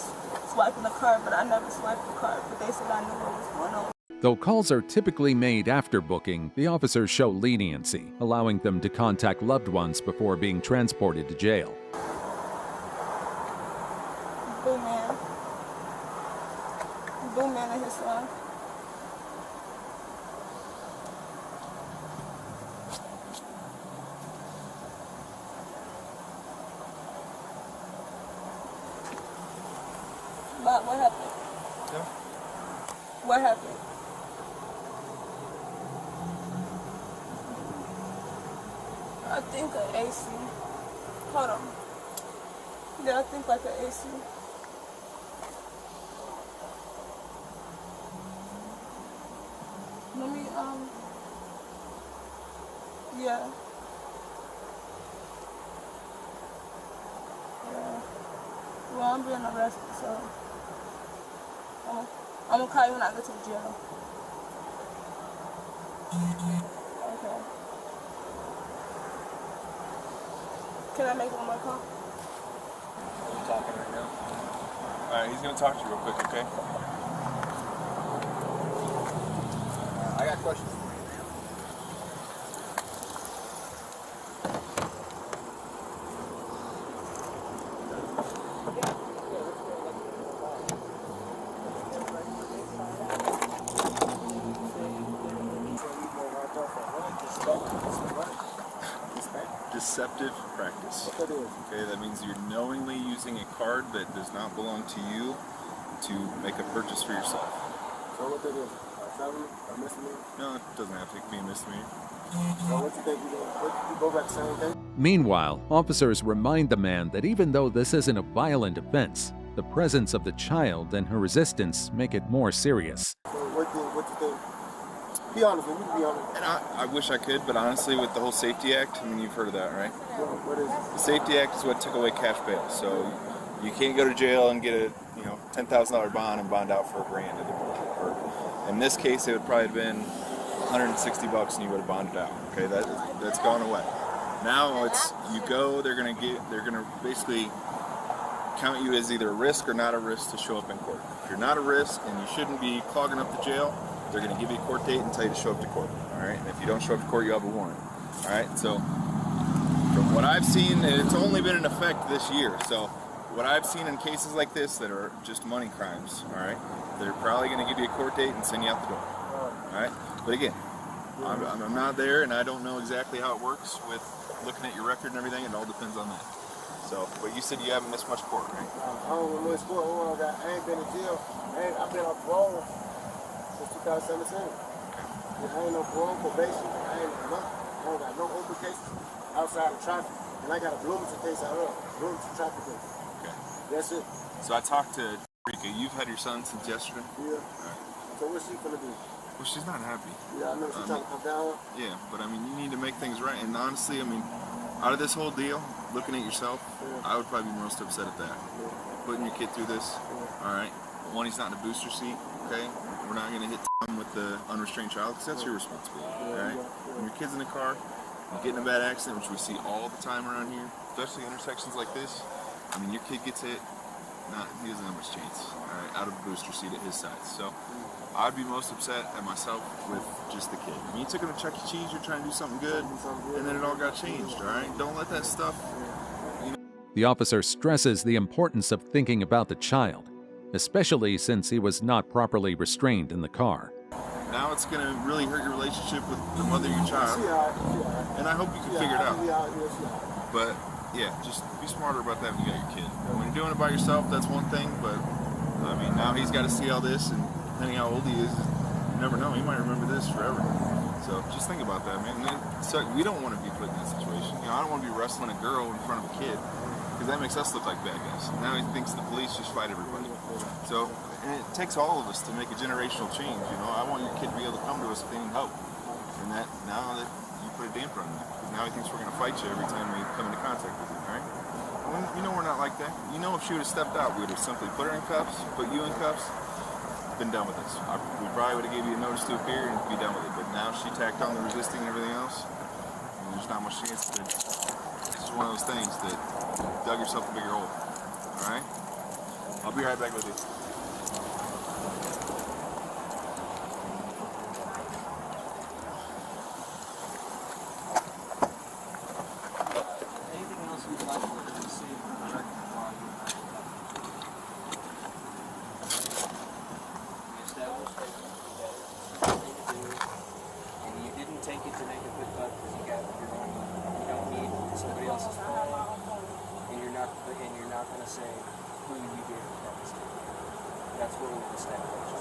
swiping the card, but I never swiped the card, but they said I knew what was going on. Though calls are typically made after booking, the officers show leniency, allowing them to contact loved ones before being transported to jail. Boo Man. Boo Man and his son. But what happened? Yeah. What happened? I think an AC. Hold on. Yeah, I think like an AC. Let me, yeah. Yeah. Well, I'm being arrested, so I'm gonna call you when I get to the jail. Okay. Can I make one more call? Are you talking right now? Alright, he's going to talk to you real quick, okay? I got questions for you, man. deceptive practice. What that is? Okay, that means you're knowingly using a card that does not belong to you to make a purchase for yourself. So what that is? Felony or misdemeanor? No, it doesn't have to be a misdemeanor. So what you think you go back the same thing? Meanwhile, officers remind the man that even though this isn't a violent offense, the presence of the child and her resistance make it more serious. So what you think? Be honest with me, be honest. And I wish I could, but honestly, with the whole Safety Act, I mean, you've heard of that, right? What is it? The Safety Act is what took away cash bail. So you can't go to jail and get a $10,000 bond and bond out for $1,000 at the moment. In this case, it would probably have been $160 and you would have bonded out. Okay, that's gone away. Now it's you go. They're gonna basically count you as either a risk or not a risk to show up in court. If you're not a risk and you shouldn't be clogging up the jail, they're going to give you a court date and tell you to show up to court. All right, and if you don't show up to court, you have a warrant. All right, so from what I've seen, and it's only been in effect this year. So what I've seen in cases like this that are just money crimes, all right, they're probably going to give you a court date and send you out the door. All right, but again, I'm not there, and I don't know exactly how it works with looking at your record and everything. It all depends on that. So, but you said you haven't missed much court, right? I don't miss court. I ain't been in jail. I've been on parole since 2017. I ain't no parole, probation. I don't got no open cases outside of traffic. And I got a Bloomington case out of Bloomington traffic case. Okay. That's it. So I talked to Rika. You've had your son since yesterday? Yeah. All right. So what's she gonna do? Well, she's not happy. Yeah, I know she's trying to come down. Yeah, but I mean, you need to make things right. And honestly, I mean, out of this whole deal, looking at yourself, I would probably be most upset at that. Putting your kid through this, all right? One, he's not in a booster seat, okay? We're not gonna hit him with the unrestrained child, because that's your responsibility, all right? When your kid's in the car, you get in a bad accident, which we see all the time around here, especially intersections like this. I mean, your kid gets hit, he doesn't have much chance, all right? Out of a booster seat at his size. So I'd be most upset at myself with just the kid. I mean, you took him to Chuck E. Cheese, you're trying to do something good, and then it all got changed, all right? Don't let that stuff, The officer stresses the importance of thinking about the child, especially since he was not properly restrained in the car. Now it's going to really hurt your relationship with the mother of your child, and I hope you can figure it out. But yeah, just be smarter about that when you got your kid. When you're doing it by yourself, that's one thing, but I mean, now he's got to see all this, and depending how old he is, you never know, he might remember this forever. So just think about that, man. So we don't want to be put in that situation. I don't want to be wrestling a girl in front of a kid, because that makes us look like bad guys. Now he thinks the police just fight everybody. So and it takes all of us to make a generational change. I want your kid to be able to come to us if they need help. And that now that you put a damper on that, because now he thinks we're going to fight you every time we come into contact with him, right? Well, we're not like that. If she would have stepped out, we would have simply put her in cuffs, put you in cuffs, been done with this. We probably would have gave you a notice to appear and be done with it. But now she tacked on the resisting and everything else, and there's not much chance to. It's just one of those things that you dug yourself a bigger hole. All right? I'll be right back with you. Anything else you'd like to see from the record? And you didn't take it to make a good buck because you don't need somebody else's money. And you're not going to say who you gave that mistake. That's what we've established.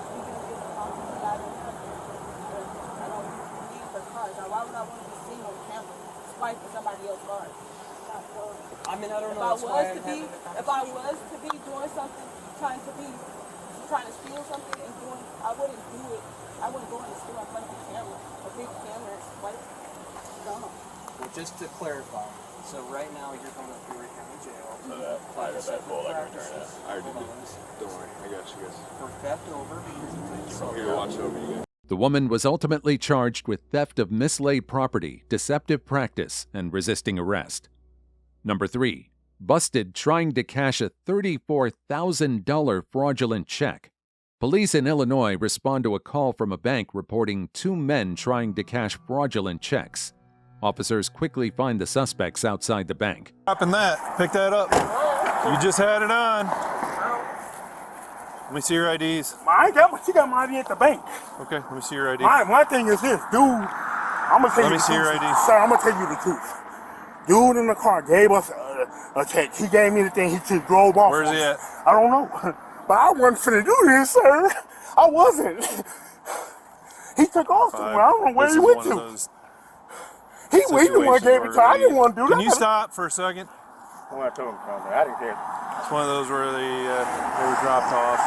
Why would I want to be seen on camera swiping somebody else's card? I mean, I don't know. If I was to be doing something, trying to steal something and I wouldn't do it. I wouldn't go in the store in front of a camera, a big camera, and swipe. No. Well, just to clarify, so right now you're going to Peoria County Jail. I got that bull. I can turn it. I already did. Don't worry. I got you guys. For theft over. Here to watch over you guys. The woman was ultimately charged with theft of mislaid property, deceptive practice, and resisting arrest. Number 3. Busted trying to cash a $34,000 fraudulent check. Police in Illinois respond to a call from a bank reporting 2 men trying to cash fraudulent checks. Officers quickly find the suspects outside the bank. Stopping that. Pick that up. You just had it on. Let me see your IDs. I ain't got my, she got my ID at the bank. Okay, let me see your ID. My thing is this, dude. I'm gonna tell you the truth. Let me see your ID. Sir, I'm gonna tell you the truth. Dude in the car gave us a check. He gave me the thing. He just drove off. Where's he at? I don't know. But I wasn't finna do this, sir. I wasn't. He took off somewhere. I don't know where he went to. He the one gave it to. I didn't want to do that. Can you stop for a second? I told him, I didn't care. It's one of those where they were dropped off.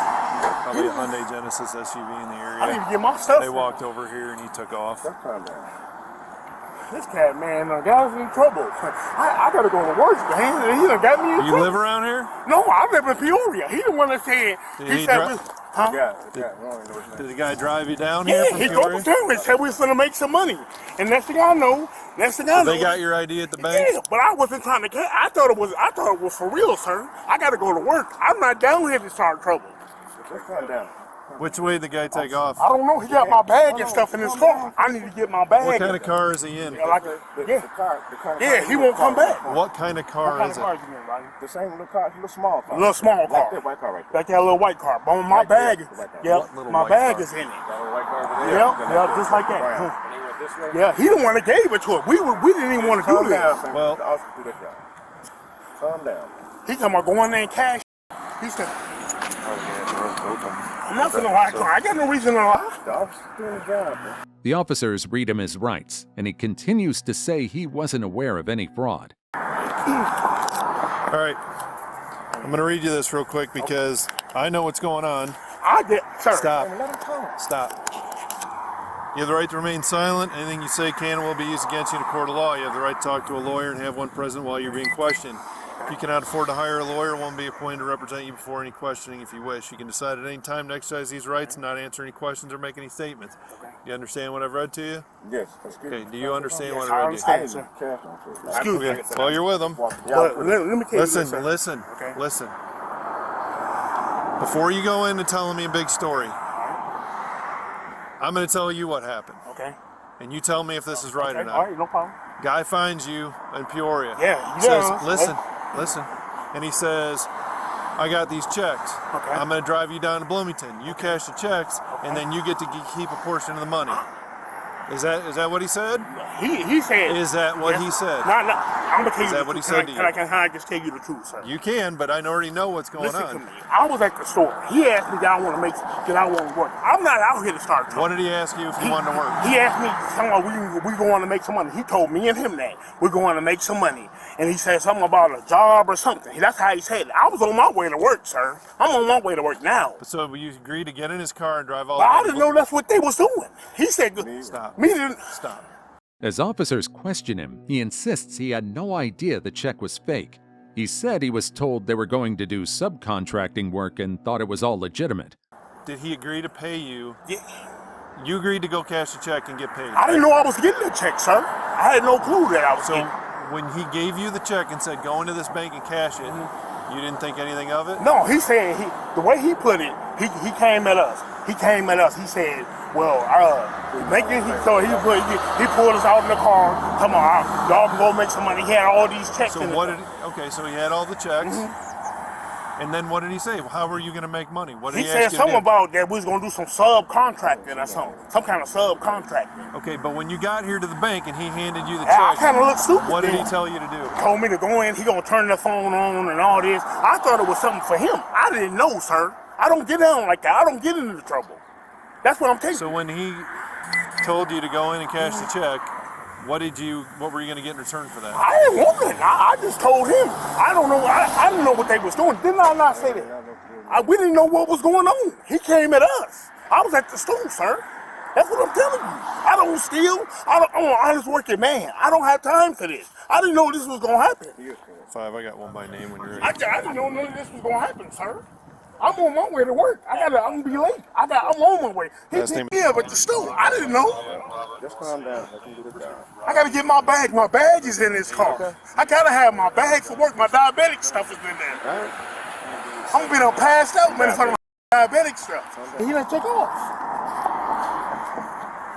Probably a Hyundai Genesis SUV in the area. I need to get my stuff. They walked over here and he took off. This cat, man, got us in trouble. I gotta go to work, man. He done got me in trouble. You live around here? No, I live in Peoria. He the one that said, Did the guy drive you down yeah, here from he Peoria? drove us down and said we was finna make some money. And next thing I know, They got your ID at the bank? Yeah, but I wasn't trying to get. I thought it was for real, sir. I gotta go to work. I'm not down here to start trouble. Let's calm down. Which way did the guy take off? I don't know. He got my bag and stuff in his car. I need to get my bag. What kind of car is he in? Yeah, he won't come back. What kind of car is it? The same little car, little small car. Little small car. Like that white car right there. Like that little white car. But my bag, my bag is in it. Yeah, just like that. Yeah, he the one that gave it to us. We didn't even want to do this. Well, calm down. He talking about going there and cash. He said, I'm not gonna lie, I got no reason to lie. The officers read him his rights, and he continues to say he wasn't aware of any fraud. All right. I'm going to read you this real quick because I know what's going on. Sir. Stop. You have the right to remain silent. Anything you say can and will be used against you in a court of law. You have the right to talk to a lawyer and have one present while you're being questioned. If you cannot afford to hire a lawyer, one will be appointed to represent you before any questioning if you wish. You can decide at any time to exercise these rights and not answer any questions or make any statements. Do you understand what I've read to you? Yes. Okay, do you understand what I read to you? Sir. Excuse me. Well, you're with them. Let me tell you this, Listen. Before you go into telling me a big story, I'm going to tell you what happened. Okay. And you tell me if this is right or not. All right, no problem. Guy finds you in Peoria. Yeah. Says, listen. And he says, I got these checks. Okay. I'm going to drive you down to Bloomington. You cash the checks, and then you get to keep a portion of the money. Is that what he said? He said. Is that what he said? No, I'm gonna tell you. Is that what he said to you? Can I just tell you the truth, sir? You can, but I already know what's going Listen on. to me. I was at the store. He asked me that I want to work. I'm not out here to start trouble. What did he ask you if you wanted to work? He asked me, we going to make some money. He told me and him that we're going to make some money. And he said something about a job or something. That's how he said it. I was on my way to work, sir. I'm on my way to work now. So you agreed to get in his car and drive all the way? But I didn't know that's what they was doing. He said, Stop. Stop. As officers question him, he insists he had no idea the check was fake. He said he was told they were going to do subcontracting work and thought it was all legitimate. Did he agree to pay you? Yeah. You agreed to go cash the check and get paid. I didn't know I was getting the check, sir. I had no clue that I was getting it. When he gave you the check and said, go into this bank and cash it, you didn't think anything of it? No, he said, the way he put it, he came at us. He said, well, he pulled us out in the car. Come on, y'all can go make some money. He had all these checks. So so he had all the checks. And then what did he say? How were you going to make money? What did he said something about that we was going to do some subcontracting or something. Some kind of subcontracting. Okay, but when you got here to the bank and he handed you the check, I kind of looked stupid. What did he tell you to do? He told me to go in. He going to turn the phone on and all this. I thought it was something for him. I didn't know, sir. I don't get down like that. I don't get into trouble. That's what I'm taking. So when he told you to go in and cash the check, what were you going to get in return for that? I didn't want it. I just told him. I don't know. I didn't know what they was doing. Didn't I not say that? We didn't know what was going on. He came at us. I was at the store, sir. That's what I'm telling you. I don't steal. I'm an honest working man. I don't have time for this. I didn't know this was going to happen. 5, I got one by name when you're ready. I didn't know none of this was going to happen, sir. I'm on my way to work. I'm gonna be late. I'm on my way. He picked me up at the store. I didn't know. Just calm down. I gotta get my bag. My bag is in this car. Okay. I gotta have my bag for work. My diabetic stuff is in there. Right. I'm gonna be passed out, man, for my diabetic stuff. And he done took off.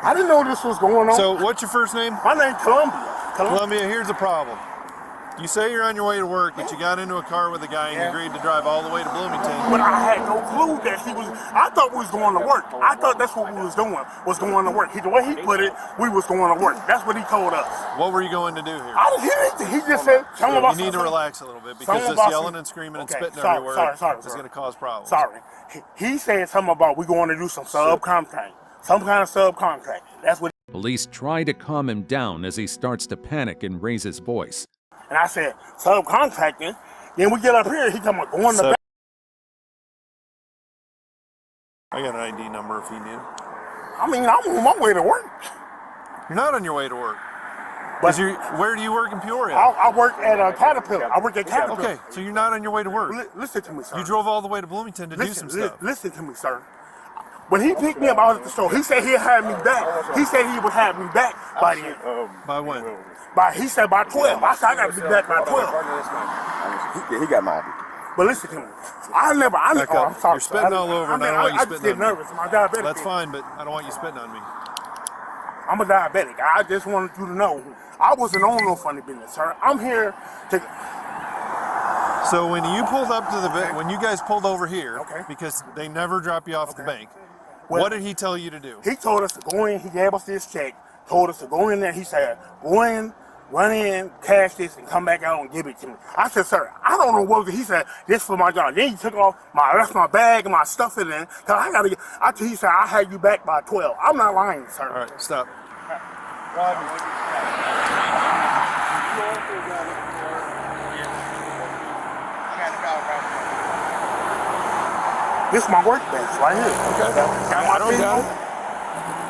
I didn't know this was going on. So what's your first name? My name's Columbia. Columbia, here's the problem. You say you're on your way to work, but you got into a car with a guy and you agreed to drive all the way to Bloomington. But I had no clue that he was. I thought we was going to work. I thought that's what we was doing. Was going to work. The way he put it, we was going to work. That's what he told us. What were you going to do here? I didn't hear anything. He just said, You need to relax a little bit because this yelling and screaming and spitting everywhere is going to cause problems. Sorry. He said something about we going to do some subcontract. Some kind of subcontract. That's what. Police try to calm him down as he starts to panic and raise his voice. And I said, subcontracting. Then we get up here, he come up going to back. I got an ID number if you need it. I mean, I'm on my way to work. You're not on your way to work. But where do you work in Peoria? I work at Caterpillar. I work at Caterpillar. Okay, so you're not on your way to work. Listen to me, sir. You drove all the way to Bloomington to do some stuff. Listen to me, sir. When he picked me up out at the store, he said he'd have me back. He said he would have me back by the end. By when? He said by 12. I said I got to be back by 12. He got my ID. But listen to me. I'm sorry. You're spitting all over, and I don't want you spitting on me. I just get nervous. My diabetic. That's fine, but I don't want you spitting on me. I'm a diabetic. I just wanted you to know I wasn't on no funny business, sir. I'm here to. So when you pulled up to when you guys pulled over here, because they never drop you off the bank, what did he tell you to do? He told us to go in. He gave us this check. Told us to go in there. He said, go in, run in, cash this, and come back out and give it to me. I said, sir, I don't know what. He said, this for my job. Then he took off left my bag and my stuff in there. Cause I gotta get. He said, I had you back by 12. I'm not lying, sir. All right, stop. This is my work bench right here.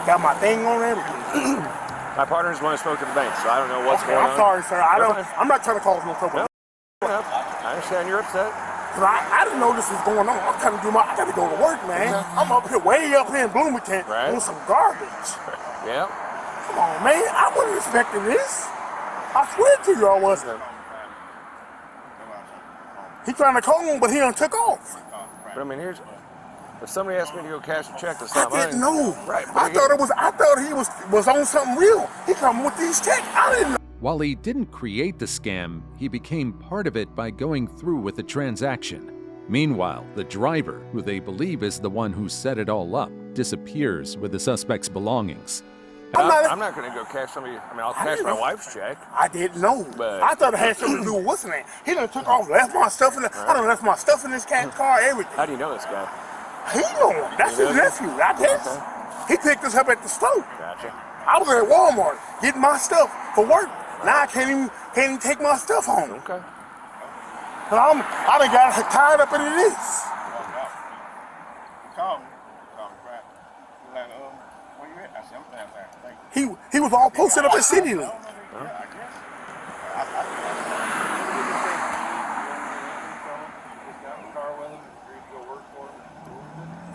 Got my thing on everything. My partners want to smoke at the bank, so I don't know what's going on. I'm sorry, sir. I'm not trying to cause no trouble. I understand you're upset. Cause I didn't know this was going on. I'm trying to do I gotta go to work, man. I'm up here, way up here in Bloomington, on some garbage. Yeah. Come on, man. I wasn't expecting this. I swear to you, I wasn't. He trying to call him, but he done took off. But I mean, if somebody asked me to go cash a check, that's not mine. I didn't know. Right. I thought he was on something real. He come with these checks. I didn't know. While he didn't create the scam, he became part of it by going through with the transaction. Meanwhile, the driver, who they believe is the one who set it all up, disappears with the suspect's belongings. I'm not going to go cash somebody. I mean, I'll cash my wife's check. I didn't know. But I thought it had something to do with what's the name. He done took off, left my stuff in I done left my stuff in this cat's car, everything. How do you know this guy? He know him. That's his nephew. I guess. He picked us up at the store. Gotcha. I was at Walmart getting my stuff for work. Now I can't even take my stuff home. Okay. So I done got tied up into this. He was all posted up at City Link.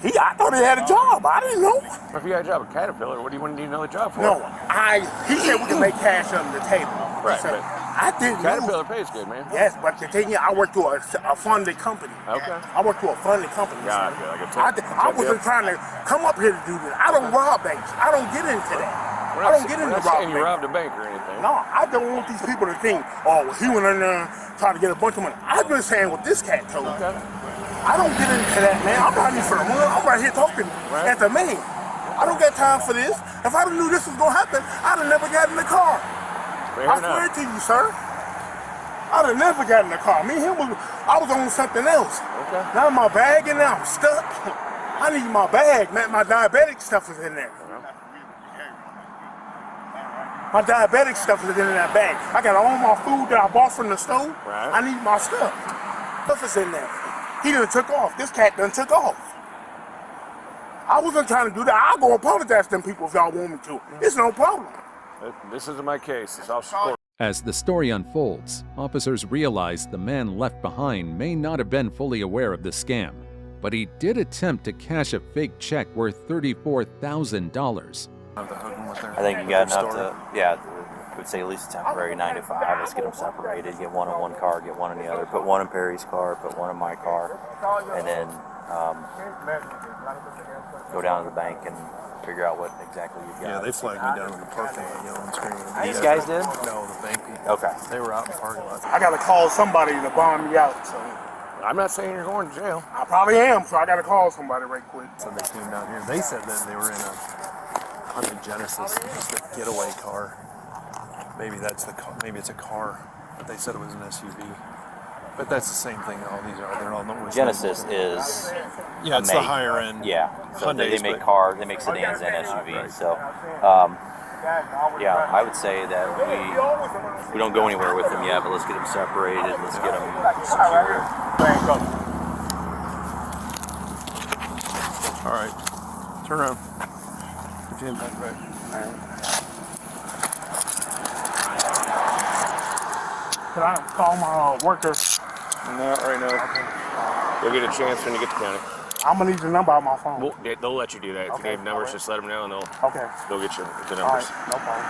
I thought he had a job. I didn't know. If you got a job at Caterpillar, what do you want to need another job for? No, he said we can make cash under the table. Right, but I didn't Caterpillar know. pays good, man. Yes, but the thing is, I work to a funded company. Okay. I work to a funded company. Gotcha. I wasn't trying to come up here to do this. I don't rob banks. I don't get into that. I don't get into robbing. You robbed a bank or anything. No, I don't want these people to think, oh, he went in there trying to get a bunch of money. I've been saying what this cat told me. Okay. I don't get into that, man. I'm not here for the money. I'm right here talking at the man. I don't got time for this. If I knew this was going to happen, I'd have never got in the car. I swear to you, sir. I'd have never got in the car. Me and him, I was on something else. Okay. Now my bag and now I'm stuck. I need my bag, man. My diabetic stuff is in there. My diabetic stuff is in that bag. I got all my food that I bought from the store. Right. I need my stuff. Stuff is in there. He done took off. This cat done took off. I wasn't trying to do that. I'll go apologize to them people if y'all want me to. It's no problem. This isn't my case. It's all As the story unfolds, officers realize the man left behind may not have been fully aware of the scam, but he did attempt to cash a fake check worth $34,000. I think you got enough to, I would say at least a temporary 9 to 5. Let's get them separated, get one in one car, get one in the other, put one in Perry's car, put one in my car, and then go down to the bank and figure out what exactly you got. Yeah, they flagged me down in the parking lot yelling and screaming. These guys did? No, the bank people. Okay. They were out in the parking lot. I gotta call somebody to bond me out. So I'm not saying you're going to jail. I probably am, so I gotta call somebody right quick. So they came down here. They said that they were in a Hyundai Genesis, just a getaway car. Maybe that's the car. Maybe it's a car, but they said it was an SUV. But that's the same thing. All these are. They're all Genesis is. Yeah, it's the higher end. Yeah. So they make cars. They make sedans and SUVs. Right. So. Yeah, I would say that we don't go anywhere with them yet, but let's get them separated. Let's get them secure. All right, turn around. Put your impact back. Can I call my worker? Not right now. Okay. You'll get a chance when you get to county. I'm gonna need the number on my phone. Well, they'll let you do that. If you need numbers, just let them know, and they'll get you the numbers. All right, no problem.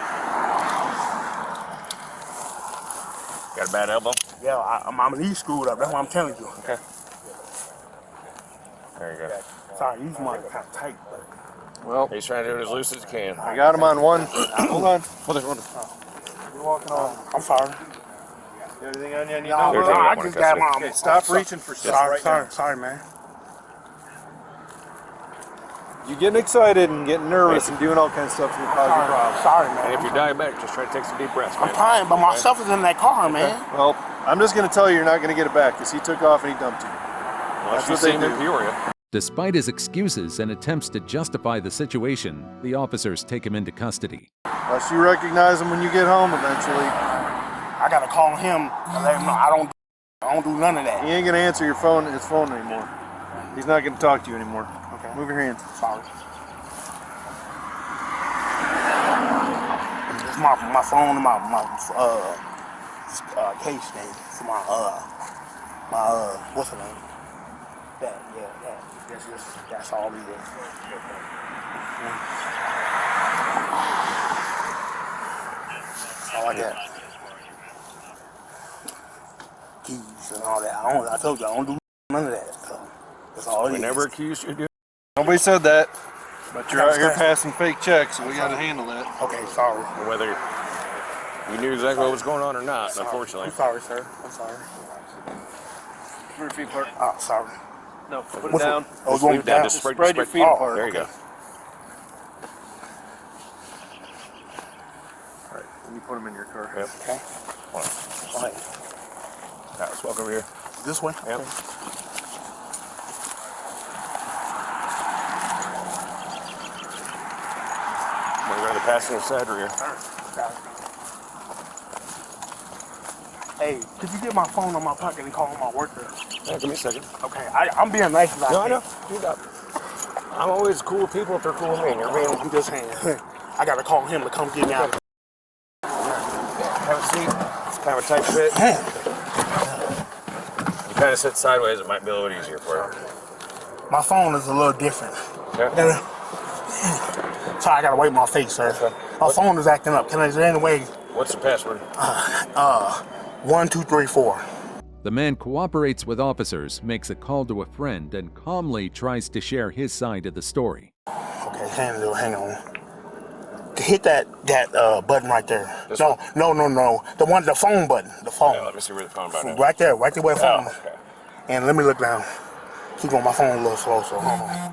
Got a bad elbow? Yeah, I'm gonna need screwed up. That's what I'm telling you. Okay. There you go. Sorry, these might kind of tight, but. Well, he's trying to do it as loose as he can. I got him on one. Hold on. Well, there's one. You're walking on. I'm sorry. You got anything on you? No, I just got my. Okay, stop reaching for stuff. Sorry, man. You getting excited and getting nervous and doing all kinds of stuff to cause you problems. Sorry, man. And if you're diabetic, just try to take some deep breaths, man. I'm trying, but my stuff is in that car, man. Well, I'm just going to tell you you're not going to get it back because he took off and he dumped you. That's what they do. Peoria. Despite his excuses and attempts to justify the situation, the officers take him into custody. Unless you recognize him when you get home eventually. I got to call him and let him know I don't do none of that. He ain't going to answer his phone anymore. He's not going to talk to you anymore. Okay. Move your hands. Sorry. It's my phone and my case name for my what's the name? That. That's all it is. All I got. Keys and all that. I told you I don't do none of that. So that's all it is. We never accused you of doing. Nobody said that. But you're out here passing fake checks, so we got to handle that. Okay, sorry. Whether you knew exactly what was going on or not, unfortunately. I'm sorry, sir. I'm sorry. Put your feet apart. Oh, sorry. No, put it down. Oh, going down. Just spread your feet apart. There you go. All right, let me put them in your car. Yep. Okay. All right, let's walk over here. This way? Yep. Okay. Want to go to the passenger side or rear? Hey, could you get my phone on my pocket and call my worker? Yeah, give me a second. Okay, I'm being nice about it. No, I know. Do that. I'm always cool with people if they're cool with me. I'm just saying. I gotta call him to come get me out. Have a seat. It's kind of a tight fit. You kind of sit sideways, it might be a little bit easier for you. My phone is a little different. Okay. Sorry, I gotta wipe my face, sir. My phone is acting up. Is there any way? What's the password? 1234. The man cooperates with officers, makes a call to a friend, and calmly tries to share his side of the story. Okay, hang on. Hit that button right there. No. The phone button. The phone. Yeah, let me see where the phone button is. Right there where the phone. Oh, okay. And let me look down. Keep on my phone a little slow, so hold on.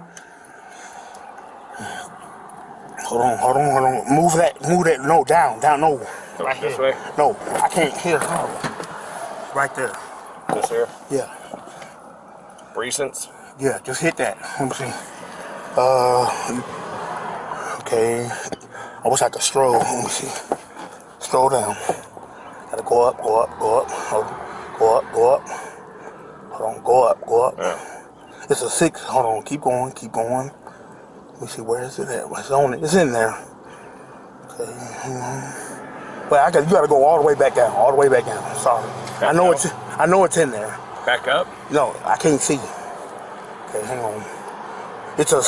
Hold on. Move that. No, down, no. Right this here. way? No, I can't hear. Right there. This here? Yeah. Recents? Yeah, just hit that. Let me see. Okay. I wish I could stroll. Let me see. Stroll down. Gotta go up. Go up. Hold on, go up. Yeah. It's a 6. Hold on, keep going. Let me see, where is it at? It's on it. It's in there. Okay. Well, you gotta go all the way back down. Sorry. I know it's in there. Back up? No, I can't see. Okay, hang on. It's a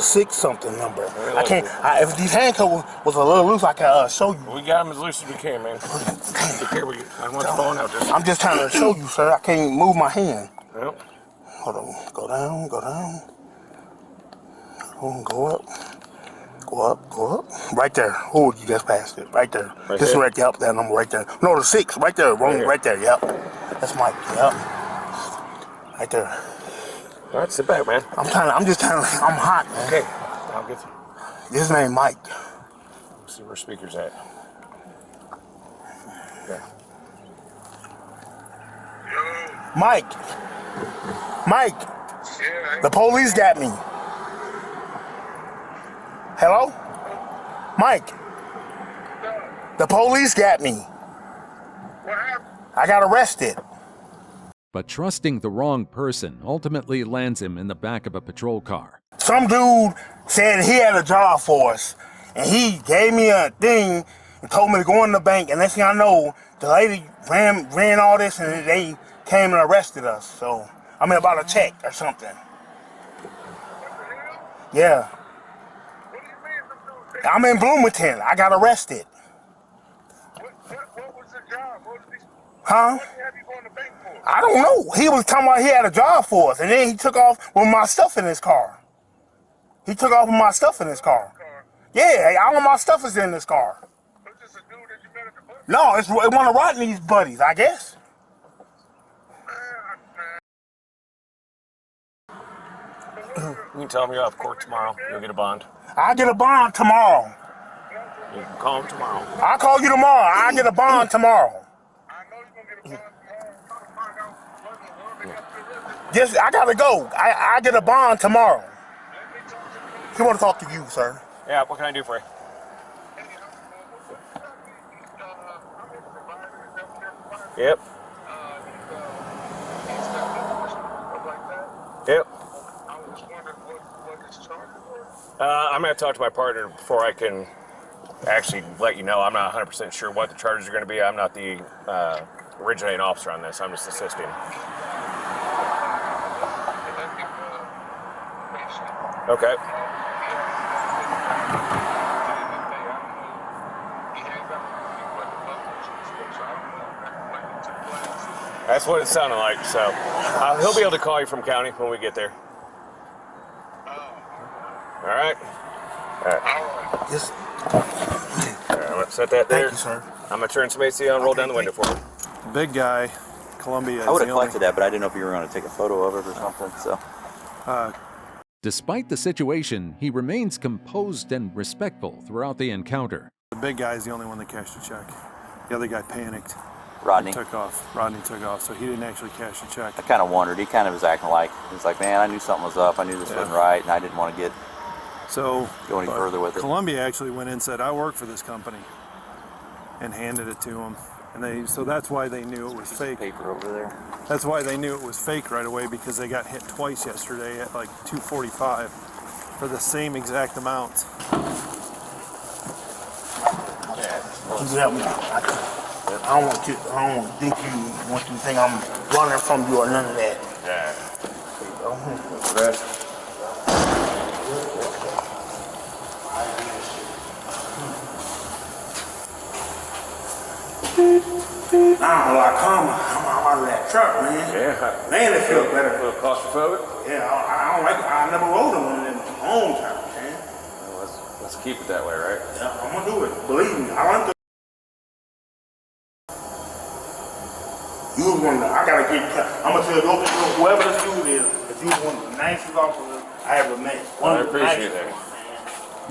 6 something number. I can't. If these handcuffs was a little loose, I can show you. We got them as loose as we can, man. Here I want the phone out there. I'm just trying to show you, sir. I can't move my hand. Yep. Hold on. Go down. Hold on, go up. Go up. Right there. Oh, you just passed it. Right there. Right This is there? right there. Up that number right there. No, the 6. Right there. Wrong. here. Right there. Yep. That's Mike. Yep. Right there. All right, sit back, man. I'm just trying to. I'm hot, man. Okay, I'll get you. His name Mike. Let's see where speaker's at. Okay. Mike. The police got me. Hello? Mike. The police got me. What happened? I got arrested. But trusting the wrong person ultimately lands him in the back of a patrol car. Some dude said he had a job for us, and he gave me a thing and told me to go in the bank, and next thing I know, the lady ran all this, and they came and arrested us. So, I mean, about a check or something. Yeah. I'm in Bloomington. I got arrested. What was the job? Huh? What did he have you going to bank for? I don't know. He was talking about he had a job for us, and then he took off with my stuff in his car. He took off with my stuff in his car. Yeah, all of my stuff is in this car. Was this a dude that you met at the bus? No, it's one of Rodney's buddies, I guess. You can tell him you're off court tomorrow. You'll get a bond. I'll get a bond tomorrow. You can call him tomorrow. I'll call you tomorrow. I'll get a bond tomorrow. Just, I gotta go. I get a bond tomorrow. He want to talk to you, sir. Yeah, what can I do for you? Yep. Yep. I'm going to talk to my partner before I can actually let you know. I'm not 100% sure what the charges are going to be. I'm not the originating officer on this. I'm just assisting. Okay. That's what it sounded like, so he'll be able to call you from county when we get there. All right? All right. Yes. All right, I'm going to set that there. Thank you, sir. I'm going to turn some AC on, roll down the window for me. Big guy, Columbia. I would have collected that, but I didn't know if you were going to take a photo of it or something, so. Despite the situation, he remains composed and respectful throughout the encounter. The big guy is the only one that cashed a check. The other guy panicked. Rodney. Rodney took off, so he didn't actually cash a check. I kind of wondered. He kind of was acting like, he was like, man, I knew something was up. I knew this wasn't right, and I didn't want to go any further with it. Columbia actually went in and said, I work for this company, and handed it to him. And so that's why they knew it was fake. Paper over there. That's why they knew it was fake right away, because they got hit twice yesterday at like 2:45 for the same exact amount. You help me. I don't want to think you want you to think I'm running from you or none of that. Yeah. I'm like, I'm out of that truck, man. Yeah. Man, it feels better. A little claustrophobic? Yeah, I don't like it. I never rode in one of them own time, man. Well, let's keep it that way, right? Yeah, I'm gonna do it. Believe me, I like to. You was one of the, I gotta get, I'm gonna tell whoever this dude is, if you was one of the nicest officers I ever met. I appreciate that.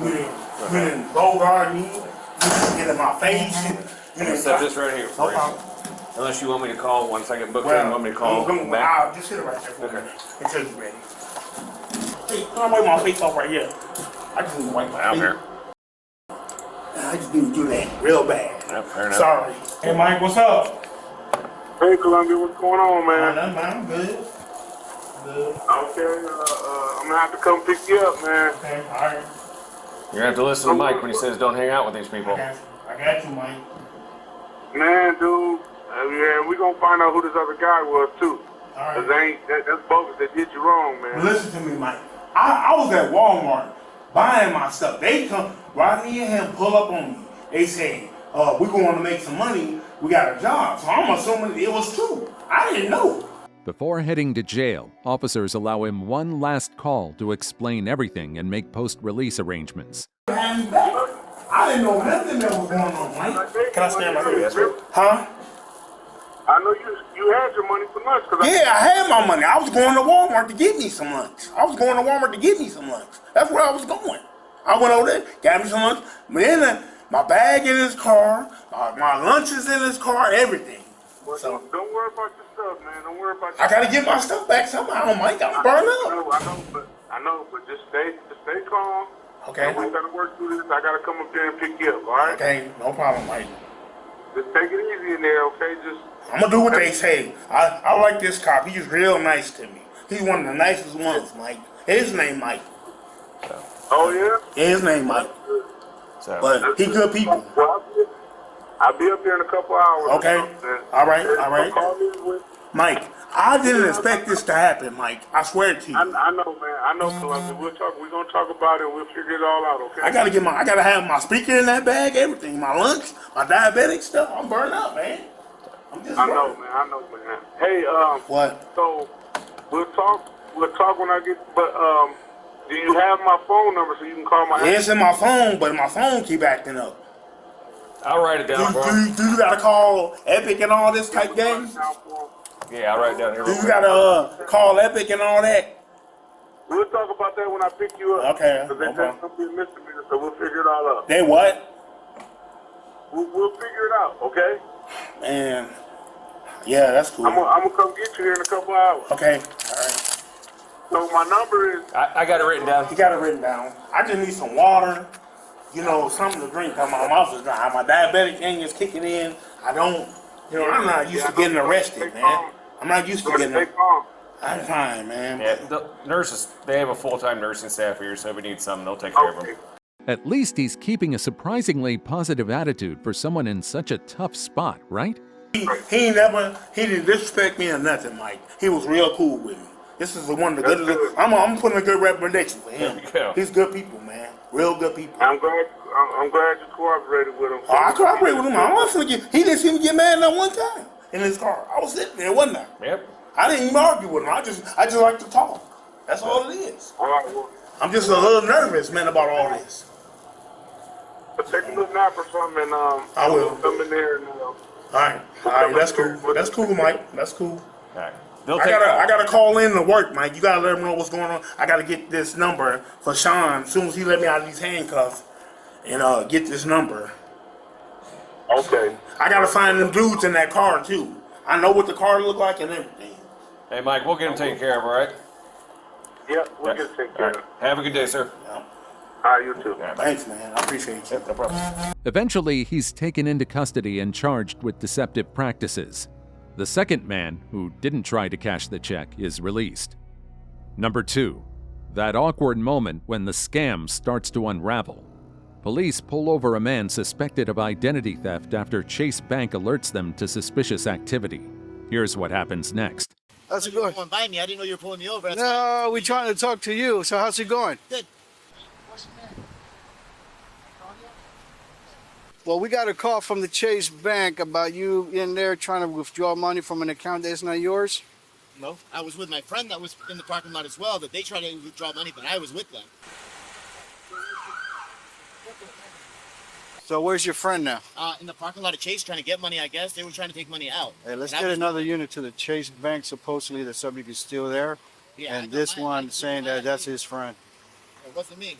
You didn't bogart me, you didn't get in my face. I'm gonna set this right here for you. Unless you want me to call once I get booked in, you want me to call back? I'll just sit it right there for me until you're ready. Hey, I'm wipe my face off right here. I just need to wipe my face. Here. I just need to do that real bad. Yep, fair enough. Sorry. Hey, Mike, what's up? Hey, Columbia, what's going on, man? Nothing, man. I'm good. Good. Okay, I'm gonna have to come pick you up, man. Okay, all right. You're gonna have to listen to Mike when he says don't hang out with these people. I got you, Mike. Man, dude, yeah, we gonna find out who this other guy was too. All Cause right. that's bogus that did you wrong, man. Listen to me, Mike. I was at Walmart buying my stuff. They come, Rodney and him pull up on me. They say, we're going to make some money. We got a job. So I'm assuming it was true. I didn't know. Before heading to jail, officers allow him one last call to explain everything and make post-release arrangements. Hand me back. I didn't know nothing that was going on, Mike. Can I stand right here? Yes, sir. Huh? I know you had your money for lunch. Yeah, I had my money. I was going to Walmart to get me some lunch. That's where I was going. I went over there, got me some lunch. Then my bag in his car, my lunch is in his car, everything. So don't worry about your stuff, man. Don't worry about. I gotta get my stuff back somehow, Mike. I'm burned up. I know, but just stay calm. Okay. We gotta work through this. I gotta come up there and pick you up. All right. Okay, no problem, Mike. Just take it easy in there, okay? I'm gonna do what they say. I like this cop. He's real nice to me. He's one of the nicest ones, Mike. His name Mike. Oh yeah. His name Mike. But he good people. Well, I'll be up there in a couple hours. Okay. All right. Mike, I didn't expect this to happen, Mike. I swear to you. I know, man. I know, Columbia. We're gonna talk about it. We'll figure it all out, okay? I gotta have my speaker in that bag, everything, my lunch, my diabetic stuff. I'm burned up, man. I know, man. Hey, what? So we'll talk when I get. But do you have my phone number so you can call my? Yeah, it's in my phone, but my phone keep acting up. I'll write it down, bro. Do you gotta call Epic and all this type games? Yeah, I'll write it down here. Do you gotta call Epic and all that? We'll talk about that when I pick you up. Okay. Because that's gonna be a misdemeanor, so we'll figure it all out. They what? We'll figure it out, okay? Man, yeah, that's cool. I'm gonna come get you here in a couple hours. Okay, all right. So my number is. I got it written down. You got it written down. I just need some water. You know, something to drink. My mouth is dry. My diabetic thing is kicking in. I'm not used to getting arrested, man. I'm not used to getting arrested. I'm fine, man. Yeah, the nurses, they have a full-time nursing staff here, so if we need something, they'll take care of them. At least he's keeping a surprisingly positive attitude for someone in such a tough spot, right? He didn't disrespect me or nothing, Mike. He was real cool with me. This is the one of the good. I'm putting a good recommendation for him. He's good people, man. Real good people. I'm glad you cooperated with him. Oh, I cooperated with him. I wasn't he didn't see me get mad not one time in his car. I was sitting there, wasn't I? Yep. I didn't even argue with him. I just like to talk. That's all it is. All right, well, I'm just a little nervous, man, about all this. But take a little nap or something, and I will come in there and. All right, that's cool. That's cool, Mike. That's cool. All right. I gotta call in to work, Mike. You gotta let him know what's going on. I gotta get this number for Sean as soon as he let me out of these handcuffs, and get this number. Okay. I gotta find them dudes in that car too. I know what the car look like and everything. Hey, Mike, we'll get them taken care of, all right? Yep, we'll get taken care of. Have a good day, sir. Yeah. All right, you too. Thanks, man. I appreciate you. No problem. Eventually, he's taken into custody and charged with deceptive practices. The second man, who didn't try to cash the check, is released. Number 2. That awkward moment when the scam starts to unravel. Police pull over a man suspected of identity theft after Chase Bank alerts them to suspicious activity. Here's what happens next. How's it going? Going by me. I didn't know you were pulling me over. No, we're trying to talk to you. So how's it going? Good. Well, we got a call from the Chase Bank about you in there trying to withdraw money from an account that's not yours. No, I was with my friend that was in the parking lot as well. That they tried to withdraw money, but I was with them. So where's your friend now? In the parking lot of Chase, trying to get money. I guess they were trying to take money out. Hey, let's get another unit to the Chase Bank. Supposedly the subject is still there, and this one saying that that's his friend. It wasn't me.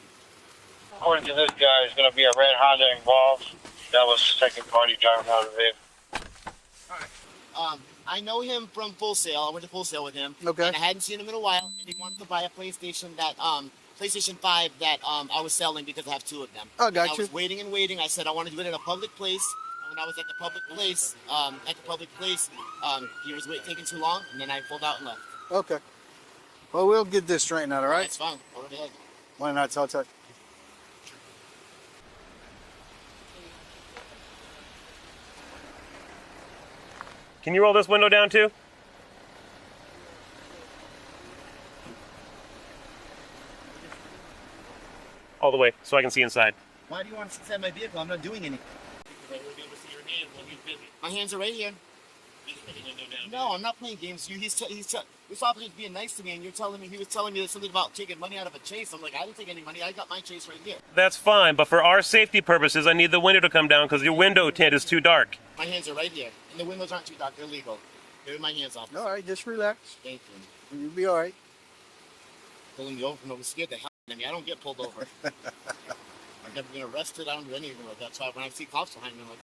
According to this guy, there's going to be a red Honda involved. That was second party driving out of the vehicle. I know him from Full Sail. I went to Full Sail with him. Okay. And I hadn't seen him in a while. And he wanted to buy a PlayStation PlayStation 5 that I was selling because I have 2 of them. Oh, got I you. was waiting and waiting. I said I want to do it in a public place. And when I was at the public place, he was taking too long, and then I pulled out and left. Okay. Well, we'll get this straightened out, all right? That's fine. Go right ahead. Why not? I'll touch. Can you roll this window down too? All the way, so I can see inside. Why do you want to sit inside my vehicle? I'm not doing anything. My hands are right here. No, I'm not playing games. This officer's being nice to me, and he was telling me something about taking money out of a chase. I'm like, I didn't take any money. I got my chase right here. That's fine, but for our safety purposes, I need the window to come down because your window tint is too dark. My hands are right here, and the windows aren't too dark. They're legal. They're my hands off. All right, just relax. Thank you. You'll be all right. Pulling me over, no, was scared the hell out of me. I don't get pulled over. I've never been arrested. I don't do anything like that. That's why when I see cops behind me, I'm like.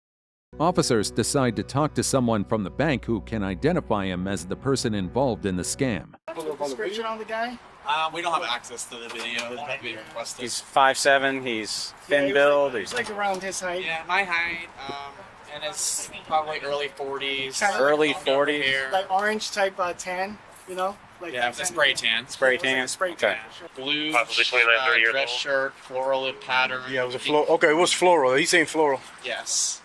Officers decide to talk to someone from the bank who can identify him as the person involved in the scam. Description on the guy? We don't have access to the video. We requested. He's 5'7", he's thin build. He's like around his height. Yeah, my height, and it's probably early 40s. Early 40s. Hair. Like orange type tan, you know? Like Yeah, it's a spray tan. Spray tan? Spray tan. Okay. Blue, Possibly 29, 30 years dress old. shirt, floral pattern. Yeah, it was a floral. Okay, it was floral. He's saying floral. Yes.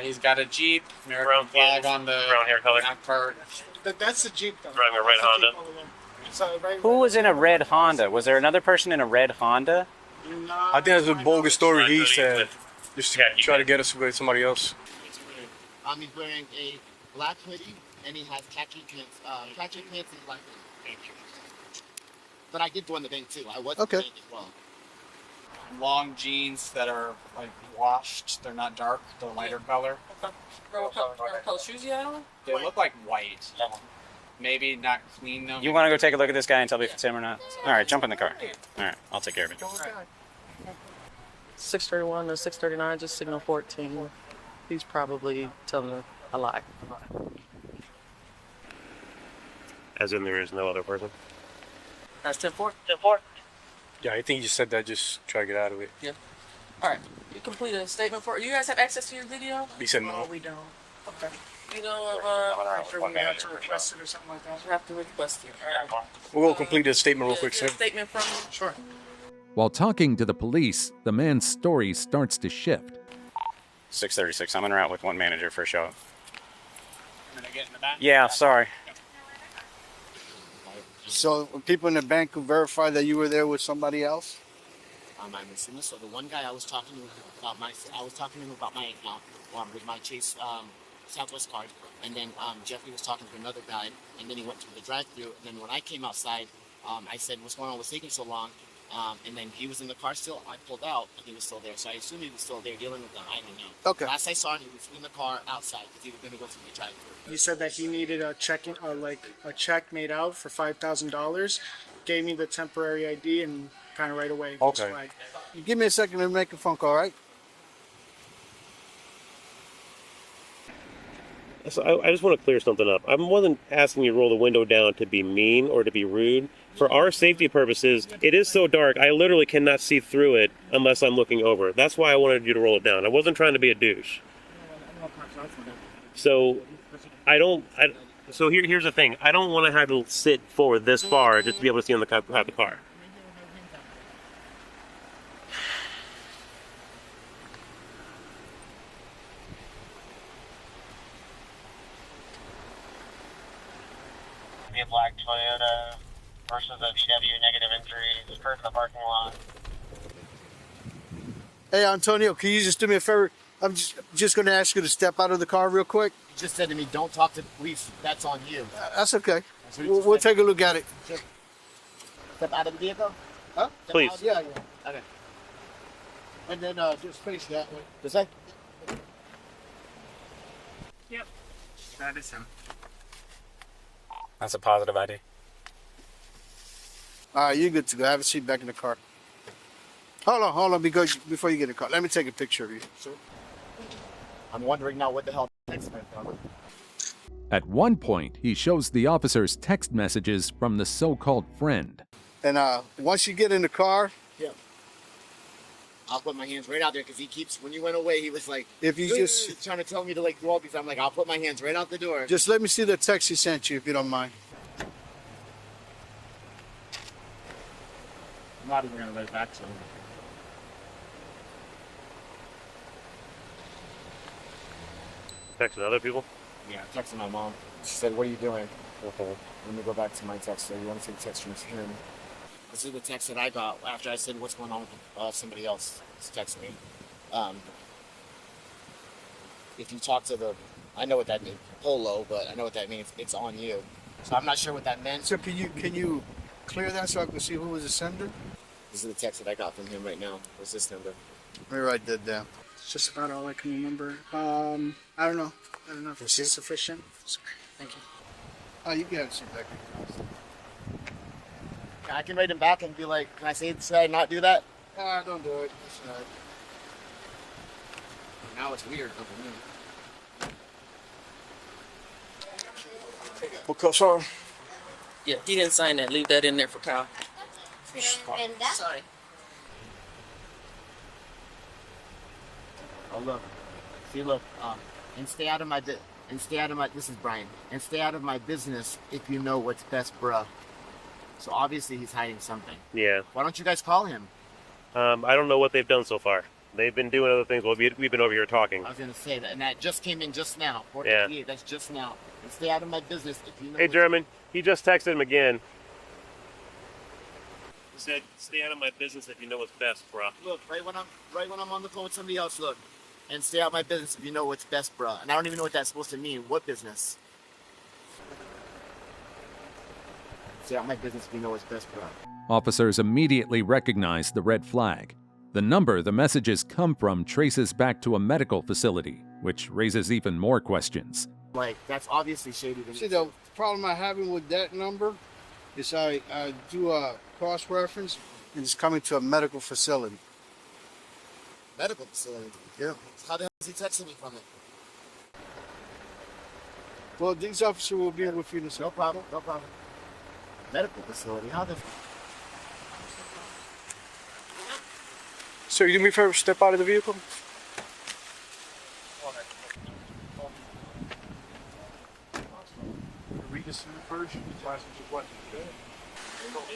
He's got a Jeep, American flag on the brown hair color. back part. That's the Jeep, though. Driving a red Honda. So, right, Who was in a red Honda? Was there another person in a red Honda? I think that's a bogus story he said. Just to try to get us with somebody else. He's wearing a black hoodie, and he has khaki pants and black hoodie. But I did go in the bank, too. I was in the bank as well. Long jeans that are like washed. They're not dark. They're lighter color. What color shoes you had on? They look like white. Maybe not clean though. You want to go take a look at this guy and tell me if it's him or not? All right, jump in the car. All right, I'll take care of it. 631 to 639, just signal 14. He's probably telling a lie. As in there is no other person? That's 10-4. 10-4. Yeah, I think you said that just try to get out of it. Yeah. All right. You completed a statement for. You guys have access to your video? He said no. we don't. Okay. You know, After we have to request it or something like that. you have to request it. All right. We'll go complete the statement real quick, Get sir. a statement from you. Sure. While talking to the police, the man's story starts to shift. 636. I'm en route with one manager for a show. Gonna get in the back? Yeah, sorry. So people in the bank who verified that you were there with somebody else? I'm assuming so. The one guy I was talking to him about my account with my Chase Southwest card, and then Jeffrey was talking to another guy, and then he went to the drive-thru, and then when I came outside, I said, "What's going on? What's taking so long?" And then he was in the car still. I pulled out, and he was still there. So I assume he was still there dealing with them. I don't know. Okay. Last I saw him, he was in the car outside because he was going to go to the drive-thru. He said that he needed a check made out for $5,000. Gave me the temporary ID and kind of right away. Okay. Give me a second to make a phone call, all right? So I just want to clear something up. I wasn't asking you to roll the window down to be mean or to be rude. For our safety purposes, it is so dark, I literally cannot see through it unless I'm looking over. That's why I wanted you to roll it down. I wasn't trying to be a douche. So so here's the thing. I don't want to have to sit forward this far just to be able to see on the car. A black Toyota versus a VW, negative injuries, occurred in the parking lot. Hey, Antonio, can you just do me a favor? I'm just going to ask you to step out of the car real quick. He just said to me, "Don't talk to the police. That's on you." That's okay. We'll take a look at it. Step out of the vehicle? Huh? Please. Yeah. Okay. And then just face that way. This way? Yep. That is him. That's a positive ID. All right, you're good to go. Have a seat back in the car. Hold on, before you get in the car. Let me take a picture of you. Sure. I'm wondering now what the hell text meant. At one point, he shows the officers text messages from the so-called friend. And once you get in the car, Yeah. I'll put my hands right out there because he keeps, when you went away, he was like, if you just trying to tell me to like do all these. I'm like, I'll put my hands right out the door. just let me see the text he sent you, if you don't mind. I'm not even going to let it back to him. Texting other people? Yeah, I texted my mom. She said, "What are you doing?" Okay. Let me go back to my text. So you want to see the text from him? This is the text that I got after I said, "What's going on with somebody else?" Texted me. If you talk to the I know what that means. Polo, but I know what that means. It's on you. So I'm not sure what that meant. So can you clear that so I can see who was the sender? This is the text that I got from him right now. What's this number? Let me write that down. It's just about all I can remember. I don't know. I don't know if this is sufficient. Sorry. Thank you. Oh, you can have some back. I can write him back and be like, can I say, should I not do that? Don't do it. It's all right. Now it's weird for me. What cups on? Yeah, he didn't sign that. Leave that in there for Kyle. Sorry. Oh look, see look, and stay out of my this is Brian, and stay out of my business if you know what's best, bruh. So obviously he's hiding something. Yeah. Why don't you guys call him? I don't know what they've done so far. They've been doing other things while we've been over here talking. I was gonna say that, and that just came in just now. 4:58, Yeah. That's just now. And stay out of my business if you know. Hey, German, he just texted him again. He said, "Stay out of my business if you know what's best, bro." Look, right when I'm on the phone with somebody else, look, and stay out of my business if you know what's best, bruh. And I don't even know what that's supposed to mean. What business? Stay out of my business if you know what's best, bruh. Officers immediately recognize the red flag. The number the messages come from traces back to a medical facility, which raises even more questions. Like, that's obviously shady. See, the problem I'm having with that number is I do a cross-reference and it's coming to a medical facility. Medical facility? Yeah. How the hell is he texting me from it? Well, these officers will be able to figure this out. No problem, no problem. Medical facility? How the... Sir, you do me a favor, step out of the vehicle. Read this first.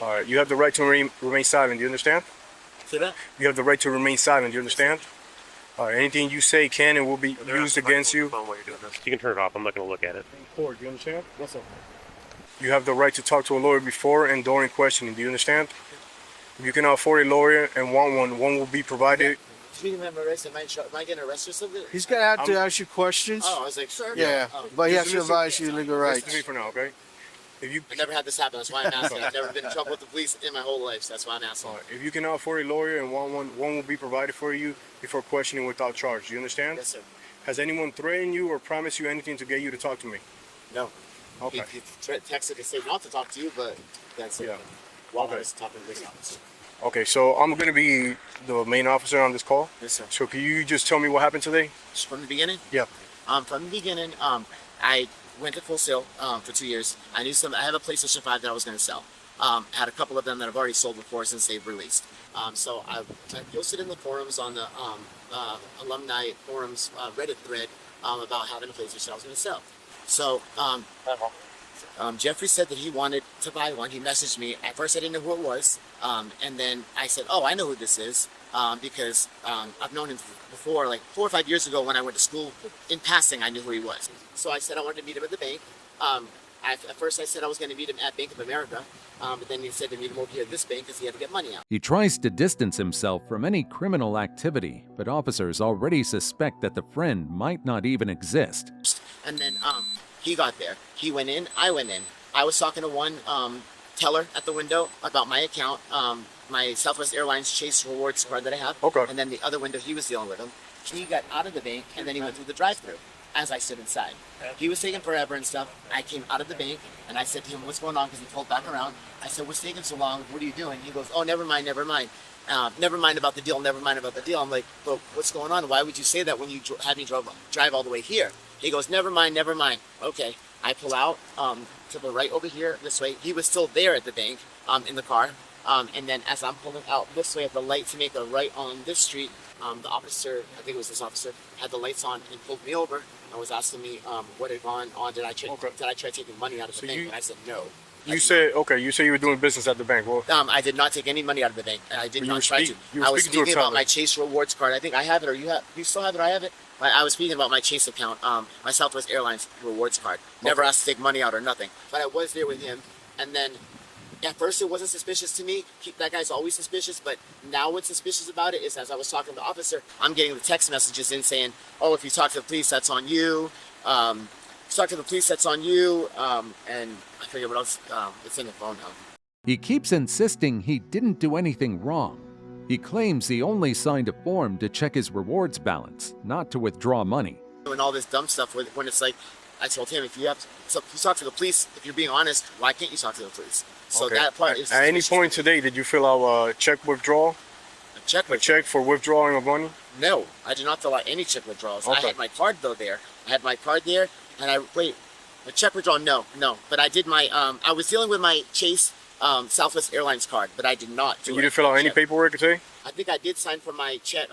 All right, you have the right to remain silent. Do you understand? Say that? You have the right to remain silent. Do you understand? All right, anything you say can and will be used against you. You can turn it off. I'm not going to look at it. Do you understand? Yes, sir. You have the right to talk to a lawyer before and during questioning. Do you understand? If you cannot afford a lawyer and want one will be provided. Speaking of arrest, am I getting arrested or something? He's going to have to ask you questions. Oh, I was like, sure. Yeah, but he has to advise you legal Listen to me rights. for now, okay? I've never had this happen. That's why I'm asking. I've never been in trouble with the police in my whole life. So that's why I'm asking. All right, if you cannot afford a lawyer and want one will be provided for you before questioning without charge. Do you understand? Yes, sir. Has anyone threatened you or promised you anything to get you to talk to me? No. Okay. He texted to say not to talk to you, but that's it. Yeah. While Okay. I was talking to this officer. Okay, so I'm going to be the main officer on this call. Yes, sir. So can you just tell me what happened today? Just from the beginning? Yeah. From the beginning, I went to Full Sail for 2 years. I have a PlayStation 5 that I was going to sell. Had a couple of them that I've already sold before since they've released. So I posted in the forums on the alumni forums Reddit thread about having a PlayStation I was going to sell. So Jeffrey said that he wanted to buy one. He messaged me. At first I didn't know who it was. And then I said, oh, I know who this is. Because I've known him before, like 4 or 5 years ago when I went to school. In passing, I knew who he was. So I said I wanted to meet him at the bank. At first I said I was going to meet him at Bank of America. But then he said to meet him over here at this bank because he had to get money out. He tries to distance himself from any criminal activity, but officers already suspect that the friend might not even exist. And then he got there. He went in. I went in. I was talking to one teller at the window about my account, my Southwest Airlines Chase Rewards card that I have. Okay. And then the other window, he was dealing with him. He got out of the bank, and then he went through the drive-thru as I stood inside. He was taking forever and stuff. I came out of the bank, and I said to him, what's going on? Because he pulled back around. I said, what's taking so long? What are you doing? He goes, oh, never mind, never mind. Never mind about the deal, never mind about the deal. I'm like, but what's going on? Why would you say that when you had me drive all the way here? He goes, never mind, never mind. Okay. I pull out to the right over here, this way. He was still there at the bank in the car. And then as I'm pulling out this way at the light to make a right on this street, the officer, I think it was this officer, had the lights on and pulled me over and was asking me what had gone on. Did I try taking money out of the bank? And I said no. You said you were doing business at the bank. Well, I did not take any money out of the bank. I did not try to. I was speaking about my Chase Rewards card. I think I have it, or you still have it, or I have it. I was speaking about my Chase account, my Southwest Airlines Rewards card. Never asked to take money out or nothing. But I was there with him, and then at first it wasn't suspicious to me. That guy's always suspicious, but now what's suspicious about it is as I was talking to the officer, I'm getting the text messages in saying, oh, if you talk to the police, that's on you. talk to the police, that's on you. And I forget what else. It's in the phone now. He keeps insisting he didn't do anything wrong. He claims he only signed a form to check his rewards balance, not to withdraw money. And all this dumb stuff when it's like, I told him, if you talk to the police, if you're being honest, why can't you talk to the police? So Okay. that part is... At any point today, did you fill out a check withdrawal? A check for withdrawing of money? No, I did not fill out any check withdrawals. I Okay. had my card though there. I had my card there, and a check withdrawal, no. But I did my, I was dealing with my Chase Southwest Airlines card, but I did not do You didn't fill out any paperwork today? I think I did sign for my check,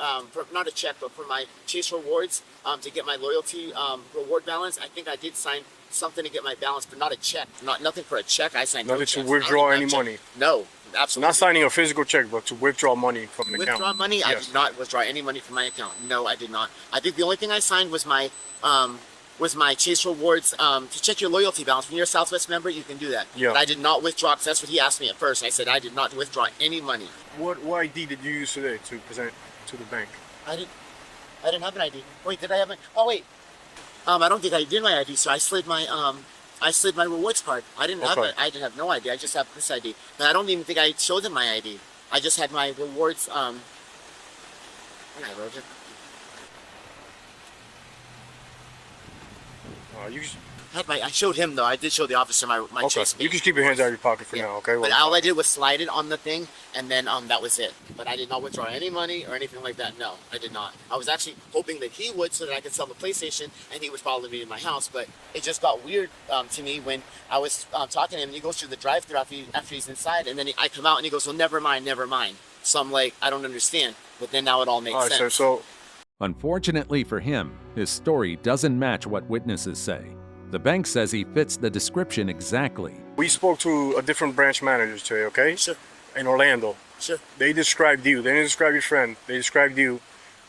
not a check, but for my Chase rewards to get my loyalty reward balance. I think I did sign something to get my balance, but not a check. Nothing for a check. I signed Nothing no to checks. withdraw I any don't have money? No, absolutely. Not signing a physical check, but to withdraw money from an account? Withdraw money? I Yes. did not withdraw any money from my account. No, I did not. I think the only thing I signed was my Chase rewards to check your loyalty balance. When you're a Southwest member, you can do that. Yeah. But I did not withdraw, because that's what he asked me at first. I said I did not withdraw any money. What ID did you use today to present to the bank? I didn't have an ID. Wait, did I have my? Oh wait. I don't think I did my ID. So I slid my rewards card. I didn't have Okay. it. I didn't have no ID. I just have this ID. And I don't even think I showed them my ID. I just had my rewards. I wrote it. I showed him though. I did show the officer my Okay. Chase. You can keep your hands out of your pocket for now, okay? But all I did was slide it on the thing, and then that was it. But I did not withdraw any money or anything like that. No, I did not. I was actually hoping that he would, so that I could sell the PlayStation, and he would follow me to my house. But it just got weird to me when I was talking to him, and he goes through the drive-thru after he's inside, and then I come out, and he goes, "Well, never mind, never mind." So I'm like, I don't understand. But then now it all makes All right, sense. so Unfortunately for him, his story doesn't match what witnesses say. The bank says he fits the description exactly. we spoke to a different branch manager today, okay? Sure. In Orlando. Sure. They described you. They didn't describe your friend. They described you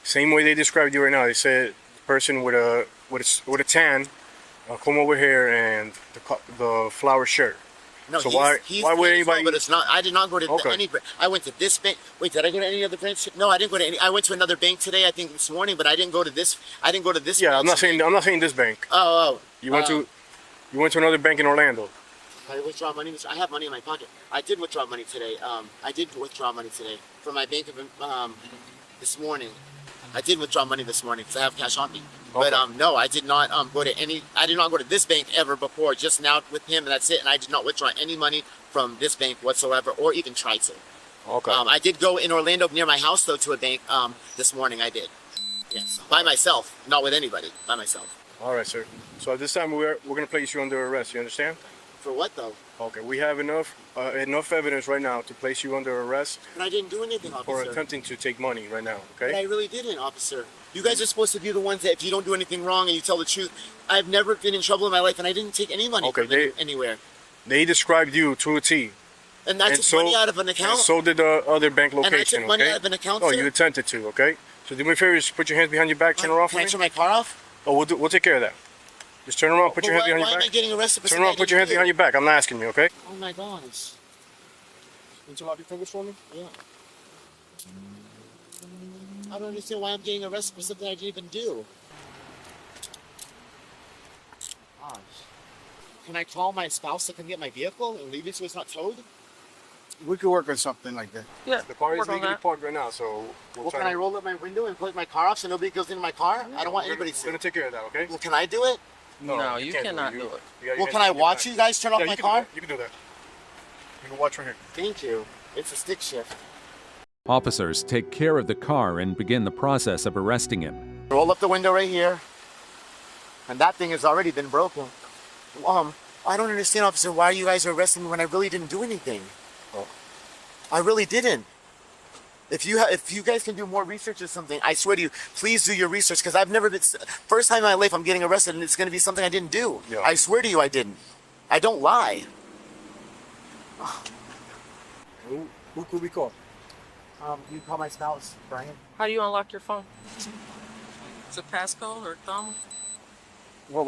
same way they described you right now. They said the person with a tan, comb over hair, and the flower shirt. No, so he's why would as anybody? well, but it's not. I did not go to Okay. any. I went to this bank. Wait, did I go to any other branch? No, I didn't go to any. I went to another bank today. I think this morning, but I didn't go to this. I didn't go to this. Yeah, branch I'm not saying this bank. Oh. You went to another bank in Orlando. I withdraw money. I have money in my pocket. I did withdraw money today. I did withdraw money today from my bank of this morning. I did withdraw money this morning because I have cash on me. Okay. But no, I did not go to any. I did not go to this bank ever before. Just now with him, and that's it. And I did not withdraw any money from this bank whatsoever, or even try to. Okay. I did go in Orlando near my house though to a bank this morning. I did. Yes, by myself, not with anybody. By myself. All right, sir. So at this time we're gonna place you under arrest. You understand? For what though? Okay. We have enough evidence right now to place you under arrest But I didn't do anything, for officer. attempting to take money right now. But I Okay. really didn't, officer. You guys are supposed to be the ones that if you don't do anything wrong and you tell the truth. I've never been in trouble in my life, and I didn't take any money Okay, from anywhere. They described you to a T. And I took money out of an account. And so did the other bank And I location. took money okay? out of an account, No, sir? you attempted to. Okay. So do me a favor, just put your hands behind your back, turn around for Can I me. turn my car off? Oh, we'll take care of that. Just turn around, put your hands behind Why your am I back. getting arrested for Turn something around, I put your hands didn't behind do? your back. I'm not asking you, okay? Oh my gosh. Interlock your fingers for me. Yeah. I don't understand why I'm getting arrested for something I didn't even do. Gosh. Can I call my spouse to come get my vehicle and leave it so it's not towed? We could work on something like that. Yeah. The car is work on legally that. parked right now, so Well, can I roll up my window and put my car off so nobody goes into my car? I don't want anybody to see. We're gonna take care of that, okay? Well, can I do it? No, you can't cannot You do it. got your Well, hands can I behind your watch back. you guys turn off Yeah, my you can car? do that. You can do that. You can watch right here. Thank you. It's a stick shift. Officers take care of the car and begin the process of arresting him. Roll up the window right here. And that thing has already been broken. I don't understand, officer, why you guys are arresting me when I really didn't do anything. I really didn't. If you guys can do more research or something, I swear to you, please do your research, because I've never been. First time in my life I'm getting arrested, and it's going to be something I didn't do. Yeah. I swear to you, I didn't. I don't lie. Who could we call? You call my spouse, Brian. How do you unlock your phone? Is it passcode or thumb? Well,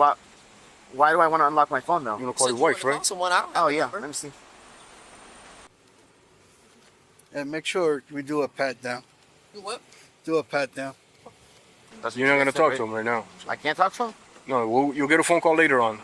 why do I want to unlock my phone though? You want to call your wife, right? Someone out. Oh yeah, let me see. And make sure we do a pat down. You what? Do a pat down. You're not gonna talk to him right now. I can't talk to him? No, you'll get a phone call later on.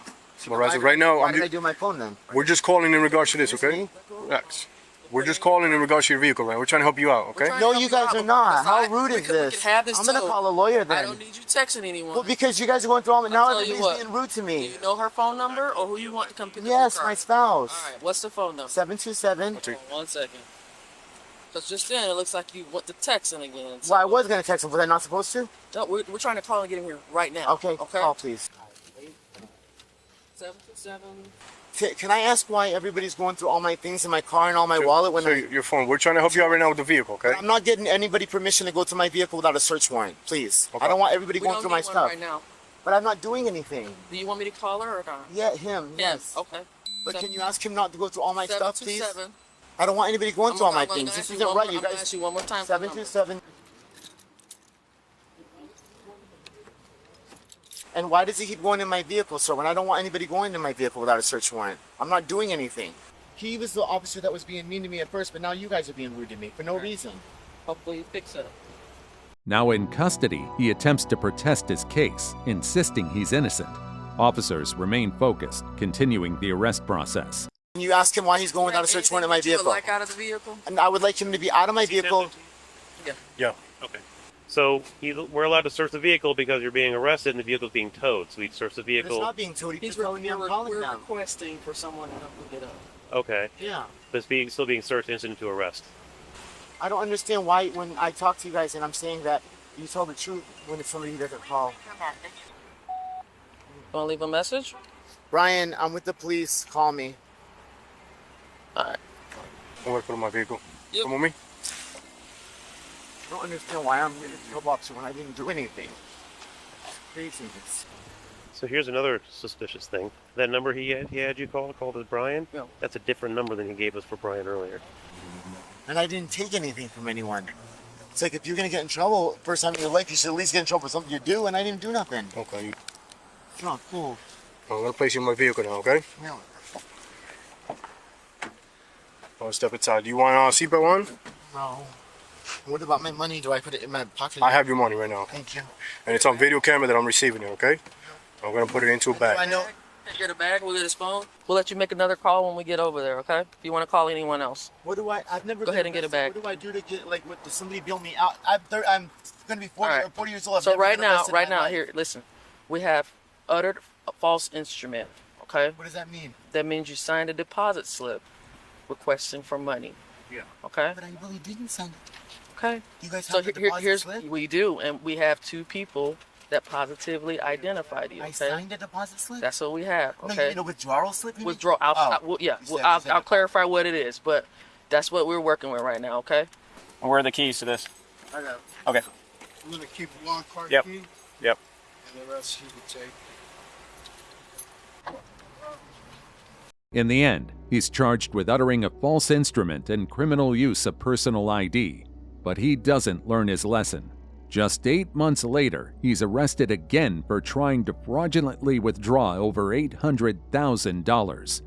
But right now, Why did I do my phone then? we're just calling in regards to this, okay? Relax. We're just calling in regards to your vehicle, man. We're trying to help you out, okay? No, you guys are not. How rude is We this? can have this I'm gonna too. call a lawyer then. I don't need you texting anyone. Well, because you guys are going through all my now tell you everybody's what. being rude to me. Do you know her phone number or who you want to come pick up Yes, your car? my spouse. All right, what's the phone number? 727. Hold on 1 second. Because just then it looks like you went to texting again. Well, I was gonna text him, was I not supposed to? No, we're trying to call and get him here right now. Okay, call please. 727. Can I ask why everybody's going through all my things in my car and all my wallet when your phone. We're trying to help you out right now with the vehicle, okay? I'm not getting anybody permission to go to my vehicle without a search warrant, please. I don't want everybody going through my stuff. Right now. But I'm not doing anything. Do you want me to call her or not? Yeah, him. Yes. Okay. But can you ask him not to go through all my stuff, please? 727. I don't want anybody going through all my I'm gonna things. ask This you isn't one right, more- you I'm gonna guys. ask you one more time. 727. And why does he keep going in my vehicle, sir, when I don't want anybody going in my vehicle without a search warrant? I'm not doing anything. He was the officer that was being mean to me at first, but now you guys are being rude to me for no reason. Hopefully you fix it. Now in custody, he attempts to protest his case, insisting he's innocent. Officers remain focused, continuing the arrest process. Can you ask him why he's going without a search warrant in my You would vehicle? like out of the vehicle? And I would like him to be out of my vehicle. Yeah. Okay. So we're allowed to search the vehicle because you're being arrested and the vehicle's being towed. So we search the But vehicle. it's not being towed. He's telling me I'm calling We're them. requesting for someone to help you get up. Okay. Yeah. But it's still being searched incident to arrest. I don't understand why when I talk to you guys and I'm saying that you tell the truth when it's somebody who doesn't call. Want to leave a message? Brian, I'm with the police. Call me. Alright. I'm gonna put in my vehicle. Come with me. I don't understand why I'm getting a trouble officer when I didn't do anything. It's craziness. So here's another suspicious thing. That number he had you called as Brian? Yeah. That's a different number than he gave us for Brian earlier. And I didn't take anything from anyone. It's like if you're gonna get in trouble first time in your life, you should at least get in trouble for something you do, and I didn't do nothing. Okay. It's not cool. I'm gonna place you in my vehicle now, okay? Really? I'll step inside. Do you want a seatbelt on? No. What about my money? Do I put it in my pocket? I have your money right now. Thank you. And it's on video camera that I'm receiving it, okay? I'm gonna put it into a bag. I know. Get a bag, we'll get his phone. We'll let you make another call when we get over there, okay? If you want to call anyone else. What do I've never Go been ahead and get a arrested. bag. What do I do to get, like, what, does somebody bail me out? I'm gonna be 40, All right. or 40 years old. I've So never right been now, arrested in my life. here, listen. We have uttered a false instrument, okay? What does that mean? That means you signed a deposit slip requesting for money. Yeah. Okay? But I really didn't sign it. Okay. You guys So have the deposit here's slip? we do, and we have two people that positively identified you. I Okay. signed a deposit slip? That's what we have. No, Okay. you mean a withdrawal slip? You mean? Withdraw. You said I'll clarify what it is, but that's what we're working with right now. Okay. Where are the keys to this? I got it. Okay. I'm gonna keep one card Yep. key, Yep. and the rest you can take. In the end, he's charged with uttering a false instrument and criminal use of personal ID. But he doesn't learn his lesson. Just 8 months later, he's arrested again for trying to fraudulently withdraw over $800,000.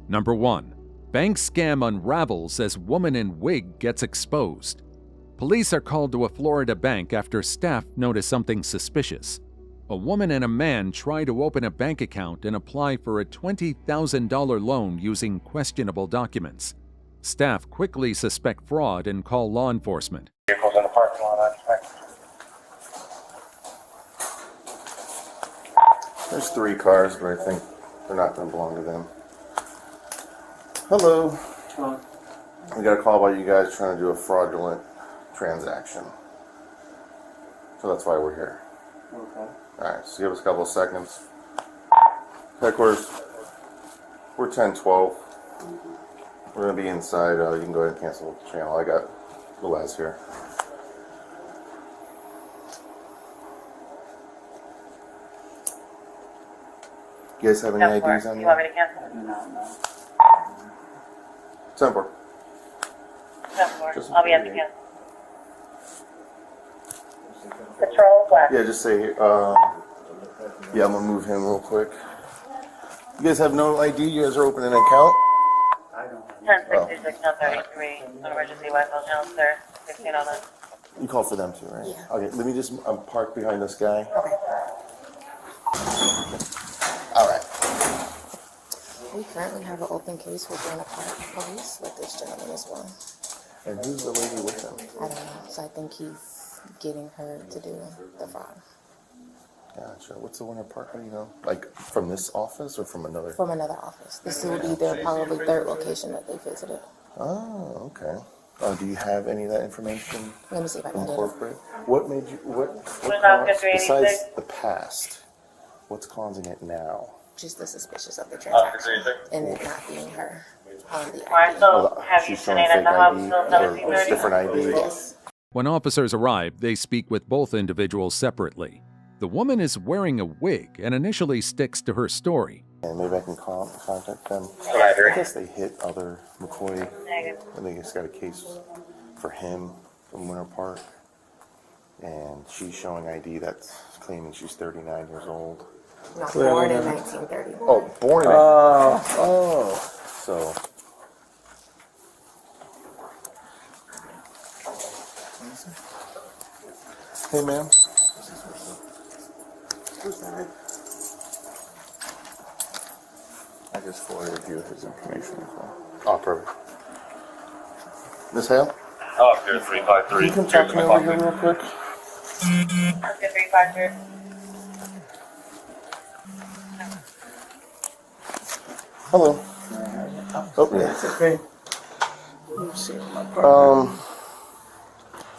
Number 1. Bank scam unravels as woman in wig gets exposed. Police are called to a Florida bank after staff notice something suspicious. A woman and a man try to open a bank account and apply for a $20,000 loan using questionable documents. Staff quickly suspect fraud and call law enforcement. Vehicles in the parking lot, I expect. There's 3 cars, but I think they're not going to belong to them. Hello. We got a call about you guys trying to do a fraudulent transaction. So that's why we're here. Okay. Alright, so give us a couple of seconds. Headquarters, we're 1012. We're going to be inside. You can go ahead and cancel the channel. I got Les here. You guys have any IDs on you? You want me to cancel? No. 10-4. I'll be at the cancel. Patrol black. Yeah, just say, yeah, I'm going to move him real quick. You guys have no ID? You guys are opening an account? 1066, 1033, emergency Wi-Fi channel, sir. 1609. You call for them too, right? Yeah. Okay, let me just park behind this guy. Okay. We currently have an open case with Buena Park Police with this gentleman as well. And who's the lady with him? I don't know. So I think he's getting her to do the fraud. Gotcha. What's the Winter Park? How do you know? Like from this office or from another? From another office. This will be their probably third location that they visited. Oh, okay. Do you have any of that information? Let me see if I can get it. Incorporate. What made you? What Officer besides the past? What's causing it now? Just the suspicious of the transaction and it not being her on the Alright, so have you She's seen showing it at fake the house ID till or 17:30? different ID. Yes. When officers arrive, they speak with both individuals separately. The woman is wearing a wig and initially sticks to her story. And maybe I can contact them. Right. I guess they hit other McCoy. And they just got a case for him from Winter Park. And she's showing ID that's claiming she's 39 years old. Not born in 1930. Oh, born in oh. So. Hey, ma'am. I just forwarded you his information as well. Oh, perfect. Miss Hale? Oscar 353. Can you come talk to me over here real quick? Oscar 353. Hello. Oh, yeah. It's okay.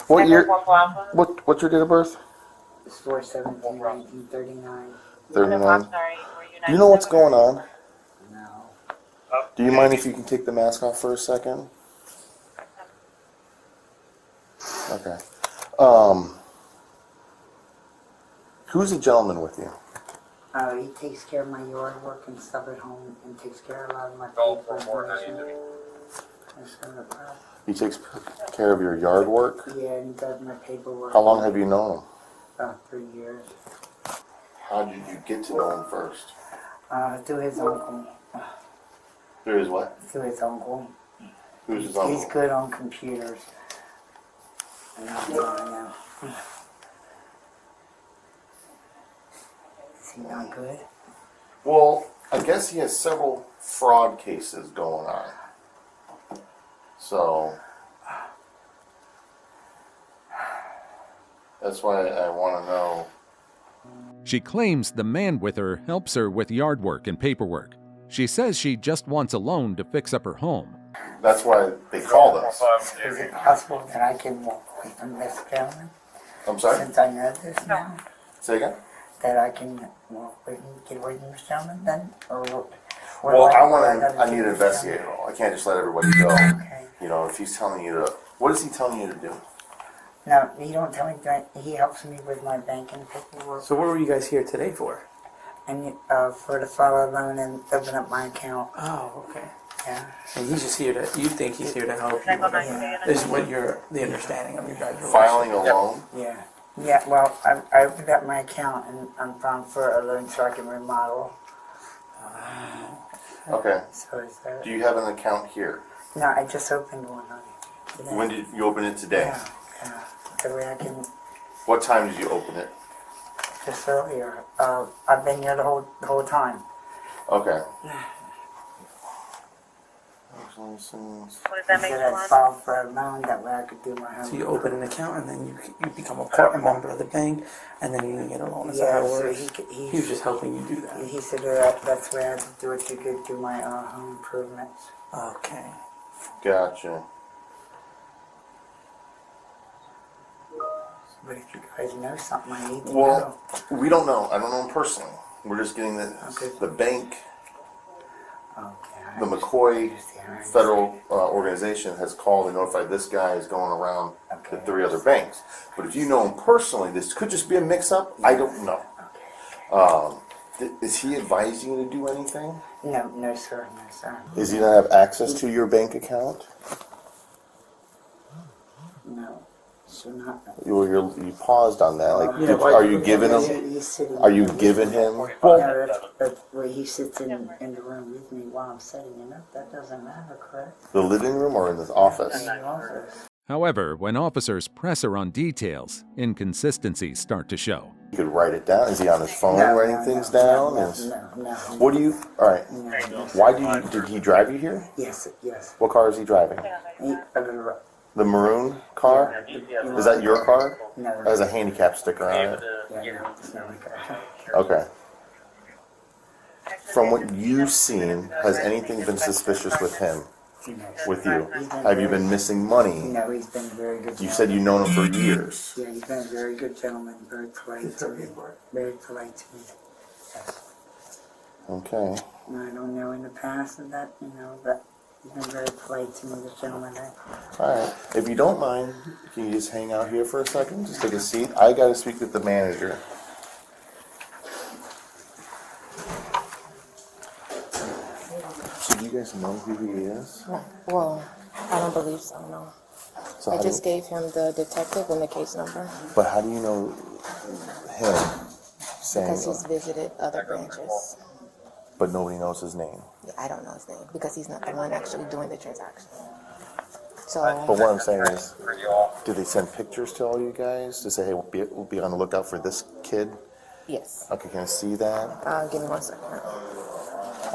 What year? What's your date of birth? It's 4/17/1939. 39. Do you know what's going on? No. Do you mind if you can take the mask off for a second? Okay. Who's the gentleman with you? He takes care of my yard work and stuff at home and takes care of a lot of my paper. He takes care of your yard work? Yeah, and he does my paperwork. How long have you known him? About 3 years. How did you get to know him first? Through his uncle. Through his what? Through his uncle. Who's his uncle? He's good on computers. And I know. Is he not good? Well, I guess he has several fraud cases going on. So, that's why I want to know. She claims the man with her helps her with yard work and paperwork. She says she just wants a loan to fix up her home. That's why they called us. Is it possible that I can walk away from this gentleman? I'm sorry? Since I know this now? Say again? That I can walk away and get away from this gentleman then? Or Well, I need to investigate it all. I can't just let everybody go. Okay. You know, if he's telling you to, what is he telling you to do? No, he don't tell me that. He helps me with my banking paperwork. So what were you guys here today for? And for the follow loan and open up my account. Oh, okay. Yeah. And he's just here to, you think he's here to help you. Yeah. Is what the understanding of your guys' Filing a loan? Yeah. Yeah, well, I opened up my account and I'm found for a loan so I can remodel. Okay. So is that... Do you have an account here? No, I just opened one on it. When did you open it today? Yeah. The way I can... What time did you open it? Just earlier. I've been here the whole time. Okay. What does that make you I want? filed for a loan, that way I could do my home. So you open an account and then you become a partner member of the bank and then you can get a loan. Is that how it works? He was just helping you do that. He said that's where I could do it to get do my home improvements. Okay. Gotcha. But if you guys know something I need to Well, we don't know. I don't know him personally. We're just getting the bank, the McCoy Federal Organization has called and notified this guy is going around the 3 other banks. But if you know him personally, this could just be a mix-up. I don't know. Is he advising you to do anything? No, sir. No, sir. Does he not have access to your bank account? No. So not. You paused on that. Like, Yeah, are you giving him? Are you giving him? No, that's where he sits in the room with me while I'm setting it up. That doesn't matter, correct? The living room or in his office? In the office. However, when officers press her on details, inconsistencies start to show. You could write it down. Is he on his phone writing things down? No. What do you? All right. Why did he drive you here? Yes, yes. What car is he driving? The maroon car? Is that your car? No. It has a handicap sticker on it. Okay. From what you've seen, has anything been suspicious with him? With you? Have you been missing money? No, he's been very good. You said you've known him for years. Yeah, he's been a very good gentleman, very polite to me. Very polite to me. Yes. Okay. I don't know in the past of that, but he's been very polite to me, this gentleman. Alright. If you don't mind, can you just hang out here for a second? Just take a seat. I gotta speak with the manager. So do you guys know who he is? Well, I don't believe so, no. So I just gave him the detective and the case number. But how do you know him? Because he's visited other branches. But nobody knows his name. Yeah, I don't know his name because he's not the one actually doing the transaction. So. But what I'm saying is, do they send pictures to all you guys to say, hey, we'll be on the lookout for this kid? Yes. Okay, can I see that? Give me 1 second.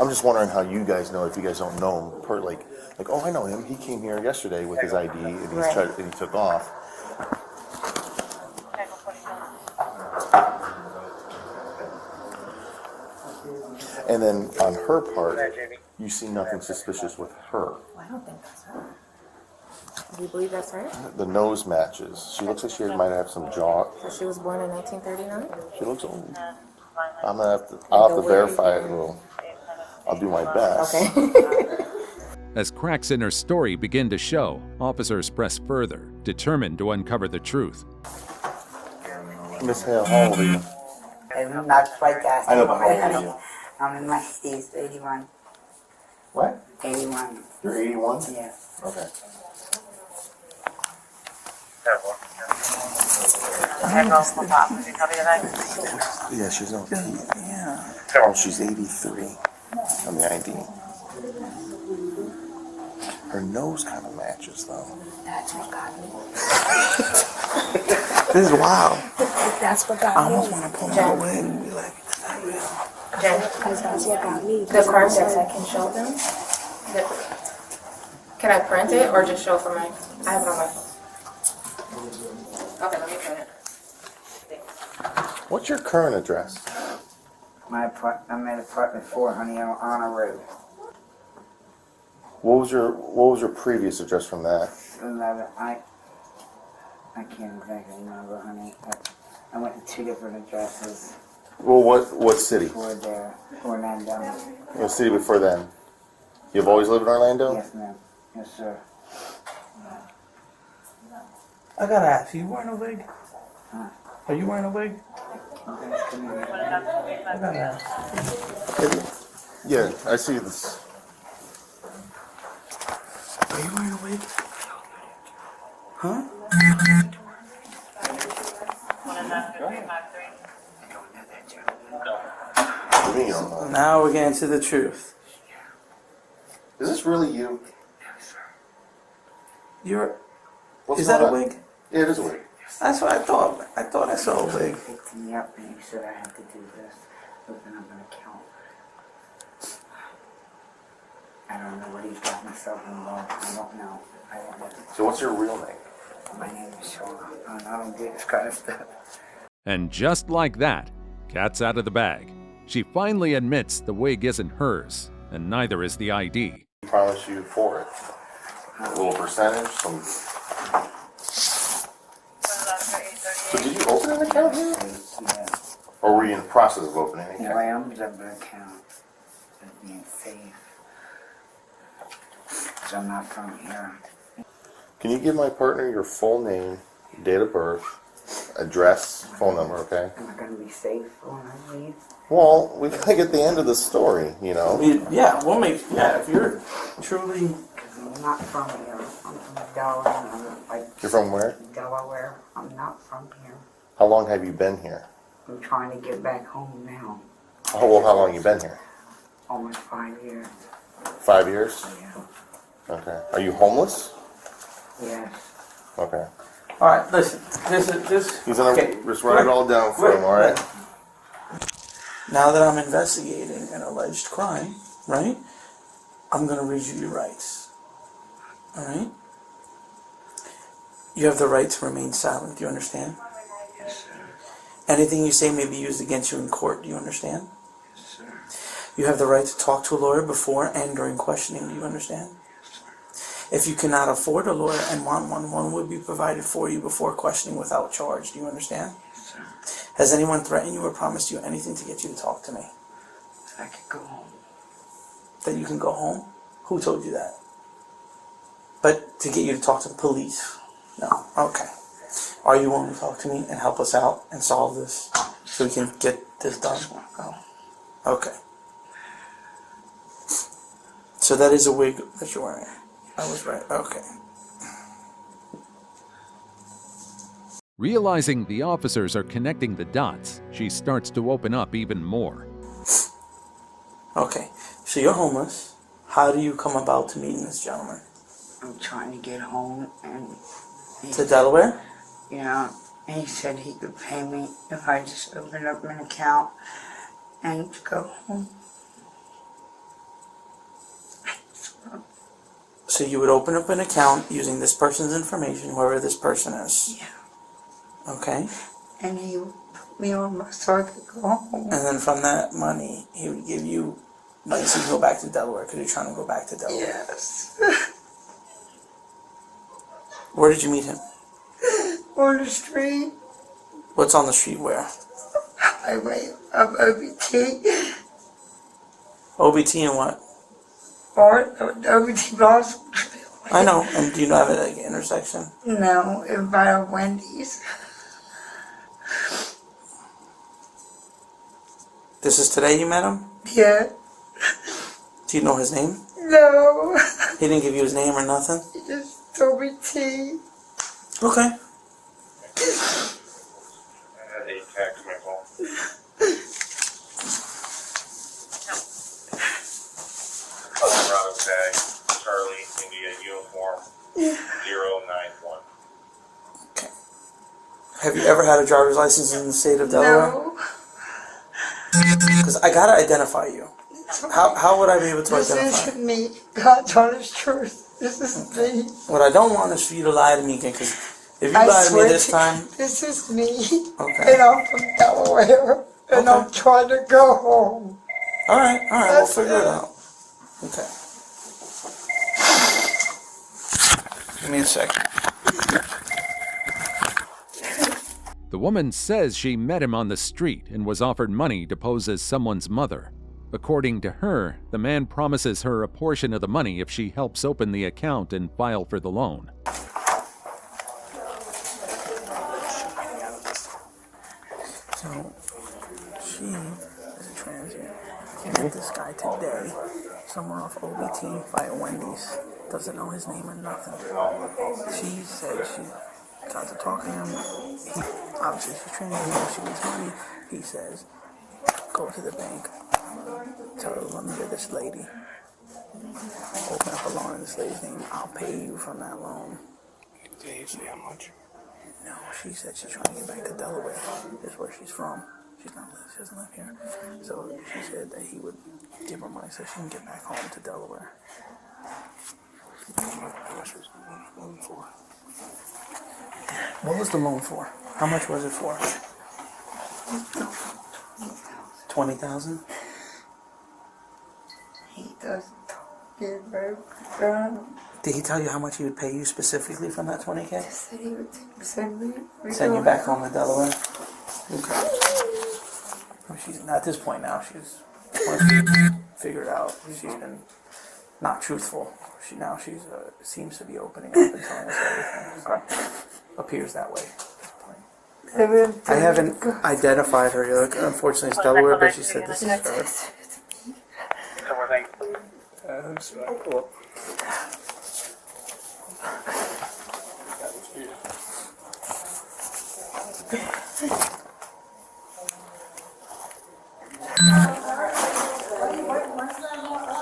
I'm just wondering how you guys know if you guys don't know him. Like, oh, I know him. He came here yesterday with his ID and he took off. And then on her part, you see nothing suspicious with her. I don't think that's her. Do you believe that's her? The nose matches. She looks like she might have some jaw. So she was born in 1939? She looks old. I'll have to verify it. I'll do my best. Okay. As cracks in her story begin to show, officers press further, determined to uncover the truth. Miss Hale, how old are you? I'm not quite that. I know, but how old are you? I'm in my 80s, 81. What? 81. You're 81? Yeah. Okay. Yeah, she's no teeth. Yeah. Oh, she's 83 on the ID. Her nose kind of matches, though. That's what got me. This is wild. That's what got me. I almost want to pull my wig and be like, it's not real. Because that's what got me. The card says I can show them. Can I print it or just show it from my... I have it on my phone. Okay, let me print it. What's your current address? I'm at apartment 400 on Honor Road. What was your previous address from that? 11. I can't exactly remember, honey. I went to 2 different addresses. Well, what city? Before there, Orlando. What city before then? You've always lived in Orlando? Yes, ma'am. Yes, sir. I gotta ask, are you wearing a wig? Are you wearing a wig? I gotta ask. Yeah, I see this. Are you wearing a wig? Huh? Now we're getting to the truth. Is this really you? Is that a wig? Yeah, it is a wig. That's what I thought. I thought I saw a wig. He picked me up and he said I had to do this. Open up an account. I don't know what he's got myself involved. I don't know. So what's your real name? My name is Sean. I don't do this kind of stuff. And just like that, cat's out of the bag. She finally admits the wig isn't hers, and neither is the ID. I promise you for it. A little percentage, some... So did you open an account here? Yeah. Or were you in the process of opening an account? No, I am opened an account. Just being safe. So I'm not from here. Can you give my partner your full name, date of birth, address, phone number, okay? Am I going to be safe when I leave? Well, we gotta get the end of the story, you know? Yeah, we'll make... Yeah, if you're truly... I'm not from here. I'm from Delaware. You're from where? Delaware. I'm not from here. How long have you been here? I'm trying to get back home now. Oh, well, how long have you been here? Almost 5 years. 5 years? Yeah. Okay. Are you homeless? Yes. Okay. All right, listen. This. He's gonna just write it all down for him. All right. Now that I'm investigating an alleged crime, right? I'm gonna read you your rights. All right. You have the right to remain silent. Do you understand? Yes, sir. Anything you say may be used against you in court. Do you understand? Yes, sir. You have the right to talk to a lawyer before and during questioning. Do you understand? If you cannot afford a lawyer and want one will be provided for you before questioning without charge. Do you understand? Yes, sir. Has anyone threatened you or promised you anything to get you to talk to me? I could go home. That you can go home? Who told you that? But to get you to talk to the police? No. Okay. Are you willing to talk to me and help us out and solve this so we can get this done? Okay. So that is a wig that you're wearing. I was right. Okay. Realizing the officers are connecting the dots, she starts to open up even more. Okay. So you're homeless. How do you come about to meeting this gentleman? I'm trying to get home and... To Delaware? Yeah, and he said he could pay me if I just opened up an account and go home. So you would open up an account using this person's information, whoever this person is. Yeah. Okay. And he would put me on so I could go home. And then from that money, he would give you money so you can go back to Delaware because you're trying to go back to Delaware. Yes. Where did you meet him? On the street. What's on the street where? Highway of OBT. OBT and what? Or OBT Blossom. I know. And do you know have it like an intersection? No, it's by a Wendy's. This is today you met him? Yeah. Do you know his name? No. He didn't give you his name or nothing? He just told me T. Okay. I hate text my phone. Colorado tag, Charlie, India, uniform, 091. Okay. Have you ever had a driver's license in the state of Delaware? No. Because I gotta identify you. How would I be able to This identify? isn't me. God's honest truth. This is me. What I don't want is for you to lie to me again, because if you I lie to me swear this time... This is me. Okay. And I'm from Delaware. And Okay. I'm trying to go home. Alright, we'll figure it out. Okay. Give me a second. The woman says she met him on the street and was offered money to pose as someone's mother. According to her, the man promises her a portion of the money if she helps open the account and file for the loan. So, she is a transient. Met this guy today, somewhere off OBT by a Wendy's. Doesn't know his name or nothing. She said she got to talk to him. He, obviously, she's transient. She needs money. He says, go to the bank. Tell her, let me get this lady. Open up a loan in this lady's name. I'll pay you from that loan. Did he say how much? No, she said she's trying to get back to Delaware. Is where she's from. She doesn't live here. So she said that he would give her money so she can get back home to Delaware. How much was the loan for? What was the loan for? How much was it for? 20,000. He doesn't talk very good. Did he tell you how much he would pay you specifically from that 20K? He said he would send me. Send you back home to Delaware? Okay. Well, she's at this point now. She's once she figured out she's been not truthful. She seems to be opening up and telling us everything. So, appears that way. I haven't identified her. Like, unfortunately, it's Delaware, but she said this is her.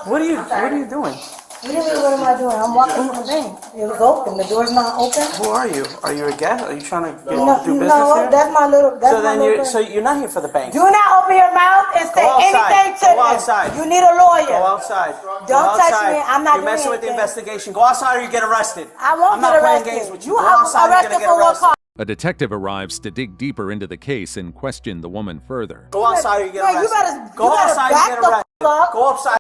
What are you doing? What do you mean, what am I doing? I'm walking from the bank. It was open. The door's not open. Who are you? Are you a guest? Are you trying to No, do business no, here? that's my little. That's So my then little. so you're not here for the bank. Do not open your mouth and say anything to Go them. outside. You need a lawyer. Go outside. Don't Go touch outside. me. I'm not You're doing messing with the anything. investigation. Go outside or you get arrested. I won't I'm get not playing arrested. games with you. You Go have outside, you're arrested gonna get for what arrested. cause? A detective arrives to dig deeper into the case and question the woman further. Go outside or you get Man, arrested. you better outside back or you the get arrested. fuck up. Go outside.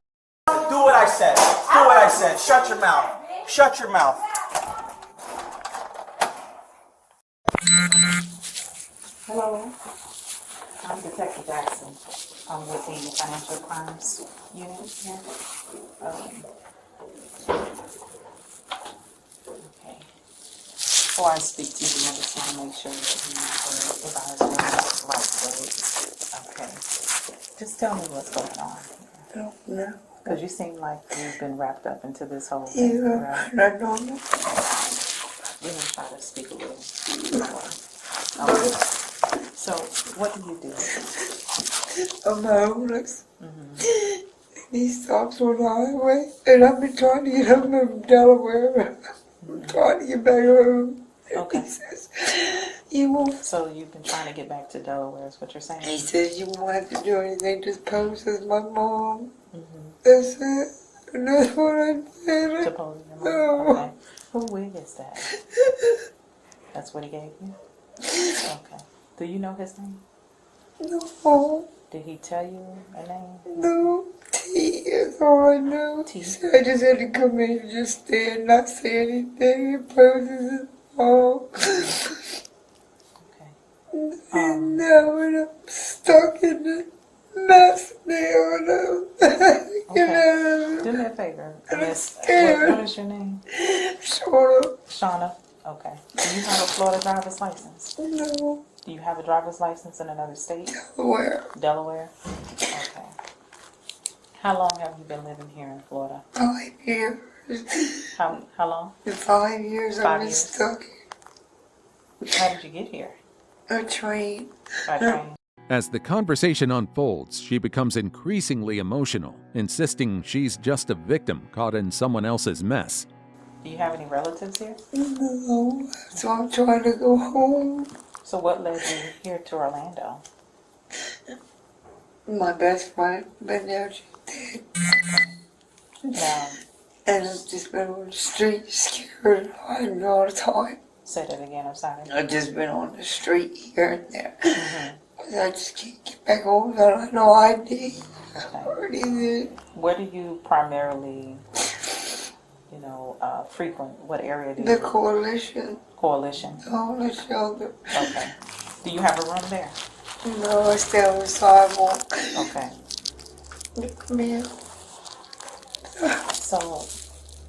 Do what I said. Do what I said. Shut your mouth. Shut your mouth. Hello, I'm Detective Jackson. I'm with the Financial Crimes Unit here. Okay. Before I speak to you, I just want to make sure that you advise me the right way. Okay. Just tell me what's going on. No. Because you seem like you've been wrapped up into this whole thing. Yeah, Right? I don't know. We're going to try to speak a little slower. Okay. So, what do you do? I'm homeless. He stops on the highway, and I've been trying to get home from Delaware. I'm trying to get back home. Okay. He says, you won't. So you've been trying to get back to Delaware, is what you're saying? He says, you won't have to do anything, just pose as my mom. That's it. And that's what I said. To pose your mom? Okay. Who wig is that? That's what he gave you? Okay. Do you know his name? No. Did he tell you a name? No. T is all I know. T. So I just had to come in and just stand, not say anything, and pose as his mom. And now and I'm stuck in the mess now, Okay. Do me a favor, Miss. What is your name? Shauna. Okay. Do you have a Florida driver's license? No. Do you have a driver's license in another state? Delaware. Delaware? Okay. How long have you been living here in Florida? 5 years. How long? In 5 years, 5 I've been years. stuck. How did you get here? A train. By train. As the conversation unfolds, she becomes increasingly emotional, insisting she's just a victim caught in someone else's mess. Do you have any relatives here? No. So I'm trying to go home. So what led you here to Orlando? My best friend, but now she's dead. Now, And I've just been on the street, scared, hiding all the time. say that again, I'm sorry. I've just been on the street here and there. I just can't get back home. I don't have no ID or anything. Where do you primarily, frequent? What area do you? The coalition. Coalition. The homeless shelter. Okay. Do you have a room there? No, I stay on the sidewalk. Okay. Come here. So,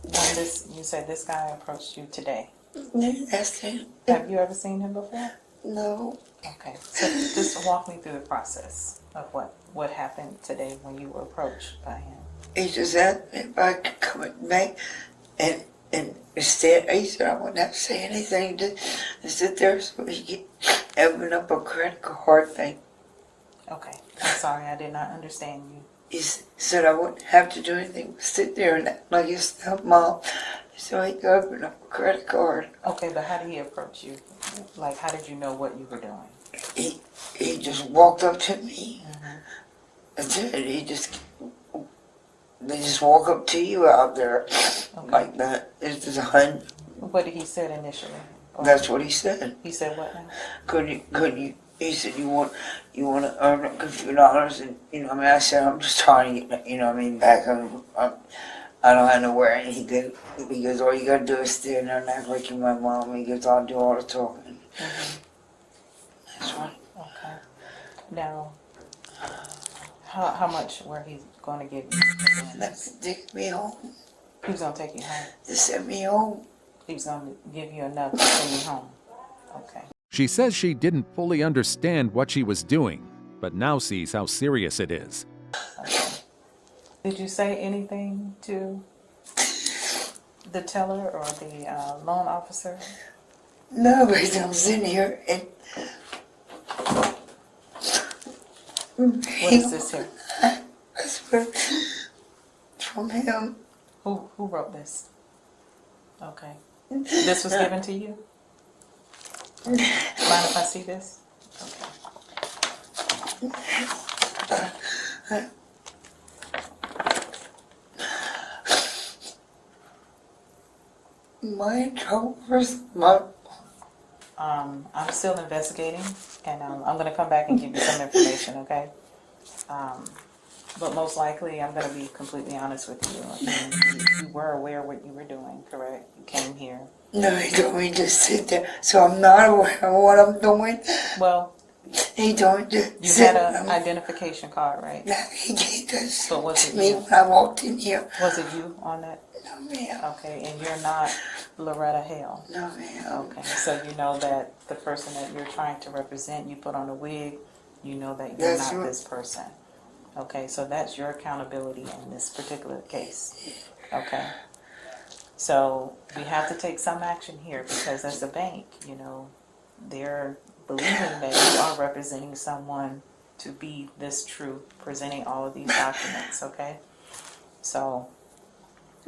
when you said this guy approached you today. That's it. Have you ever seen him before? No. Okay. So just walk me through the process of what happened today when you were approached by him. He just asked me if I could come back and instead he said I wouldn't have to say anything to sit there so he could open up a credit card thing. Okay. I'm sorry, I did not understand you. He said I wouldn't have to do anything but sit there and act like his stepmom so he could open up a credit card. Okay, but how did he approach you? Like, how did you know what you were doing? He just walked up to me. That's it. They just walk up to you out there like that. It's just a hun. What did he say initially? That's what he said. He said what now? Could you? He said you want to earn a few dollars, and I said I'm just trying to get back home. I don't have to wear anything because all you gotta do is stand there and act like you're my mom. Because I'll do all the talking. That's right. Okay. Now, how much were he going to give you? That's to take me home. He was going to take you home? To send me home. He was going to give you enough to send you home. Okay. She says she didn't fully understand what she was doing, but now sees how serious it is. Okay. Did you say anything to the teller or the loan officer? No, because I was in here and... What is this here? From him. Who wrote this? Okay. This was given to you? Mind if I see this? Okay. My trouble first month. I'm still investigating, and I'm going to come back and give you some information, okay? But most likely, I'm going to be completely honest with you. I mean, you were aware of what you were doing, correct? You came here. No, he told me to sit there, so I'm not aware of what I'm doing. Well, he told me to you sit had an identification card, right? Yeah, he gave this But was to it me you? when I walked in here. Was it you on that? No, ma'am. Okay, and you're not Loretta Hale? No, ma'am. Okay, so you know that the person that you're trying to represent, you put on a wig, you know that you're That's not right. this person. Okay, so that's your accountability in this particular case. Okay. So we have to take some action here because as a bank, you know, they're believing that you are representing someone to be this true, presenting all of these documents, okay? So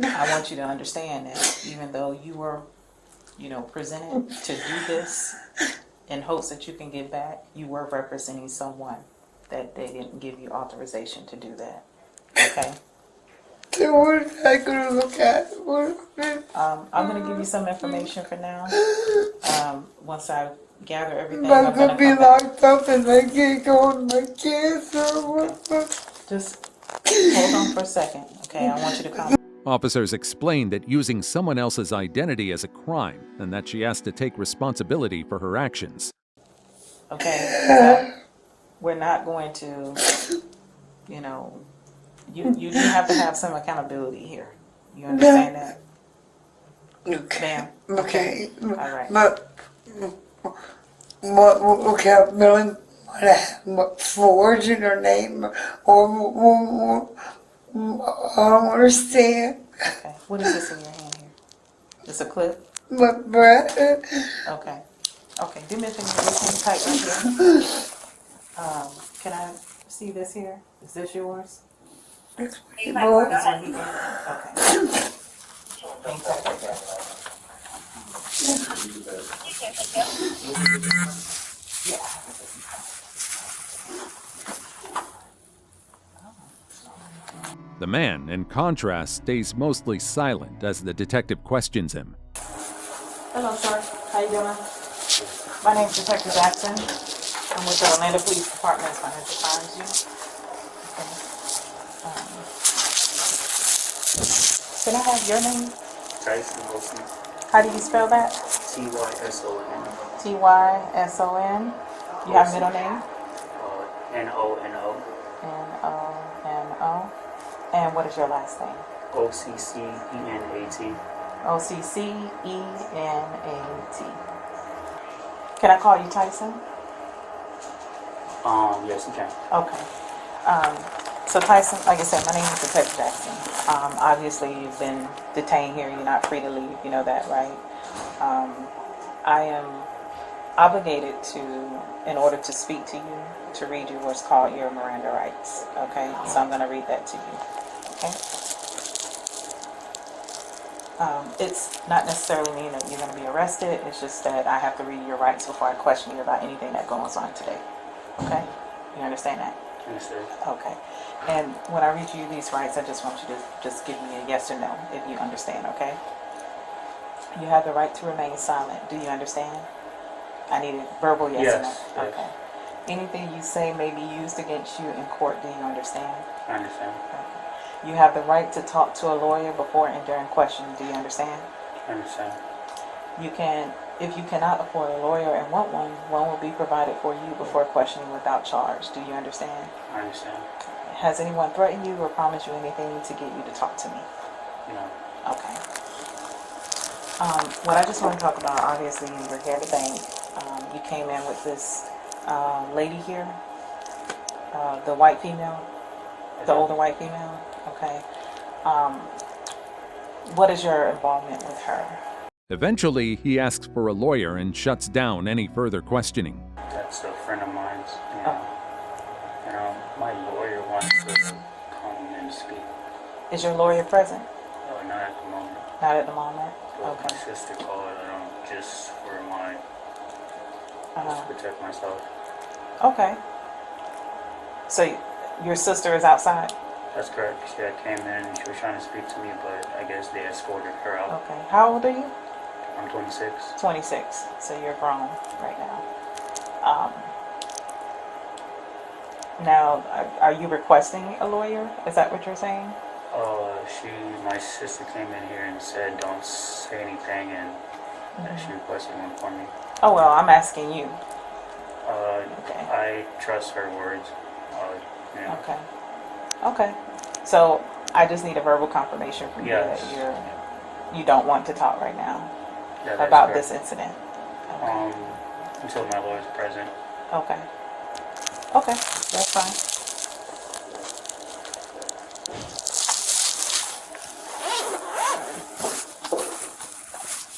I want you to understand that even though you were, you know, presented to do this in hopes that you can get back, you were representing someone that they didn't give you authorization to do that, okay? So what am I going to look at? I'm going to give you some information for now. Once I gather everything, I'm I'm going going to to be come back. locked up and I can't go on my kids or what? Just hold on for a second, okay? I want you to come. Officers explained that using someone else's identity is a crime and that she has to take responsibility for her actions. Okay? So we're not going to, you know, you do have to have some accountability here. You understand that? Okay. Ma'am? Okay. All right. But what accountability would I have? Forging her name or I don't understand. Okay. What is this in your hand here? It's a clip? My breath. Okay. Okay. Do me a favor. This hang tight right here. Can I see this here? Is this yours? Is your hand? Okay. Hang tight right there. Yeah. The man, in contrast, stays mostly silent as the detective questions him. Hello, sir. How you doing? My name's Detective Jackson. I'm with the Orlando Police Department as Financial Crimes Unit. Can I have your name? Tyson Wilson. How do you spell that? Tyson. Tyson. You have middle name? Nono. Nono. And what is your last name? Occenat. Occenat. Can I call you Tyson? Yes, you can. Okay. So Tyson, like I said, my name is Detective Jackson. Obviously, you've been detained here. You're not free to leave. You know that, right? I am obligated to, in order to speak to you, to read you what's called your Miranda rights. Okay? So I'm going to read that to you. Okay? It's not necessarily mean that you're going to be arrested. It's just that I have to read your rights before I question you about anything that goes on today. Okay? You understand that? Understood. Okay. And when I read you these rights, I just want you to just give me a yes or no if you understand, okay? You have the right to remain silent. Do you understand? I need a verbal yes, or no. Yes. Okay. Anything you say may be used against you in court. Do you understand? I understand. Okay. You have the right to talk to a lawyer before and during questioning. Do you understand? I understand. If you cannot afford a lawyer and want one, one will be provided for you before questioning without charge. Do you understand? I understand. Has anyone threatened you or promised you anything to get you to talk to me? No. Okay. What I just want to talk about, obviously, you were here at the bank. You came in with this lady here, the white female, the older white female. Okay. What is your involvement with her? Eventually, he asks for a lawyer and shuts down any further questioning. That's a friend of mine's. My lawyer wants to come and speak. Is your lawyer present? Not at the moment. Well, Okay. my sister called just for my, just to protect myself. Okay. So your sister is outside? That's correct. She had came in and she was trying to speak to me, but I guess they escorted her out. Okay. How old are you? I'm 26. 26. So you're grown right now. Now, are you requesting a lawyer? Is that what you're saying? My sister came in here and said don't say anything, and she requested one for me. Oh, well, I'm asking you. Okay. I trust her words. Yeah. Okay. Okay. So I just need a verbal confirmation from Yes. you that you don't want to talk right now Yeah, that's about correct. this incident. Until my lawyer's present. Okay. Okay, that's fine.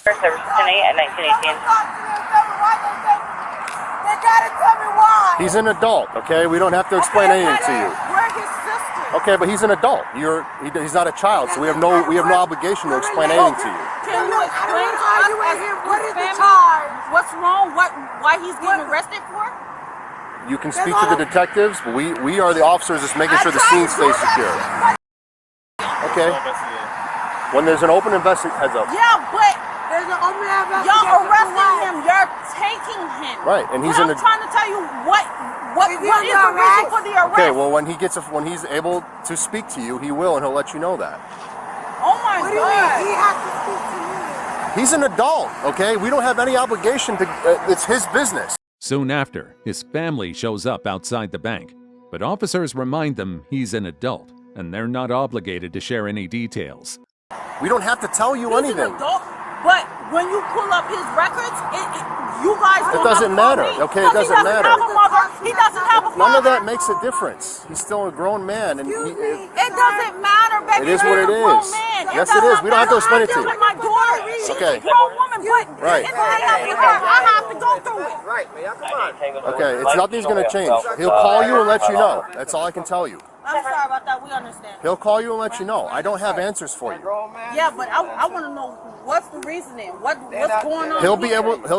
First service 10-8 at 1918. They gotta tell me why. He's an adult, okay? We don't have to explain anything to you. We're his sisters. Okay, but he's an adult. He's not a child, so we have no obligation to explain anything to you. Can you explain to us what is the charge? What's wrong? Why he's getting arrested for? You can speak to the detectives, but we are the officers just making sure the scene stays secure. Okay. When there's an open investigation, heads up. Yeah, but there's an open investigation. You're arresting him. You're taking him. Right, and he's I'm trying to tell you what is the reason for the arrest? Okay, well when he's able to speak to you, he will, and he'll let you know that. Oh my God. What do you mean? He has to speak to me. He's an adult, okay? We don't have any obligation to. It's his business. Soon after, his family shows up outside the bank, but officers remind them he's an adult and they're not obligated to share any details. We don't have to tell you He's anything. an adult, but when you pull up his records, you guys don't It doesn't have matter, me, okay? It 'cause doesn't matter. He doesn't have a mother. He doesn't have a father. None of that makes a difference. He's still a grown man, and It doesn't matter, baby. It is what it He's a grown is. man. Yes, it is. We don't have to explain it to I you. deal with my daughter. She's Okay. a grown woman, but Right. it's not up to her. I have to go through it. Right, man. Come on. Okay, it's nothing's gonna change. He'll call you and let you know. That's all I can tell you. I'm sorry about that. We understand. He'll call you and let you know. I don't have answers for you. Yeah, but I want to know what's the reasoning. What's going on? He'll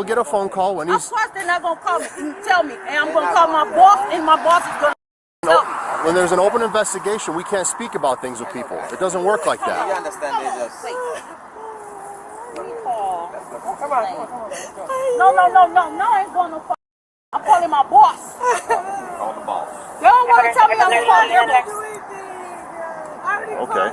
get a phone call when Of he's course, they're not gonna call me and tell me, and I'm gonna call my boss, and my boss is gonna tell me. when there's an open investigation. We can't speak about things with people. It doesn't work like You that. understand? They just. Come on. No, I ain't going no far. I'm calling my boss. Call the boss. They don't want to tell me I'm calling their boss. Okay.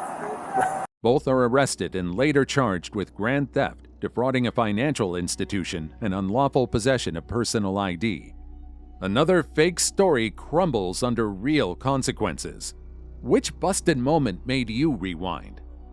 Both are arrested and later charged with grand theft, defrauding a financial institution, and unlawful possession of personal ID. Another fake story crumbles under real consequences. Which busted moment made you rewind?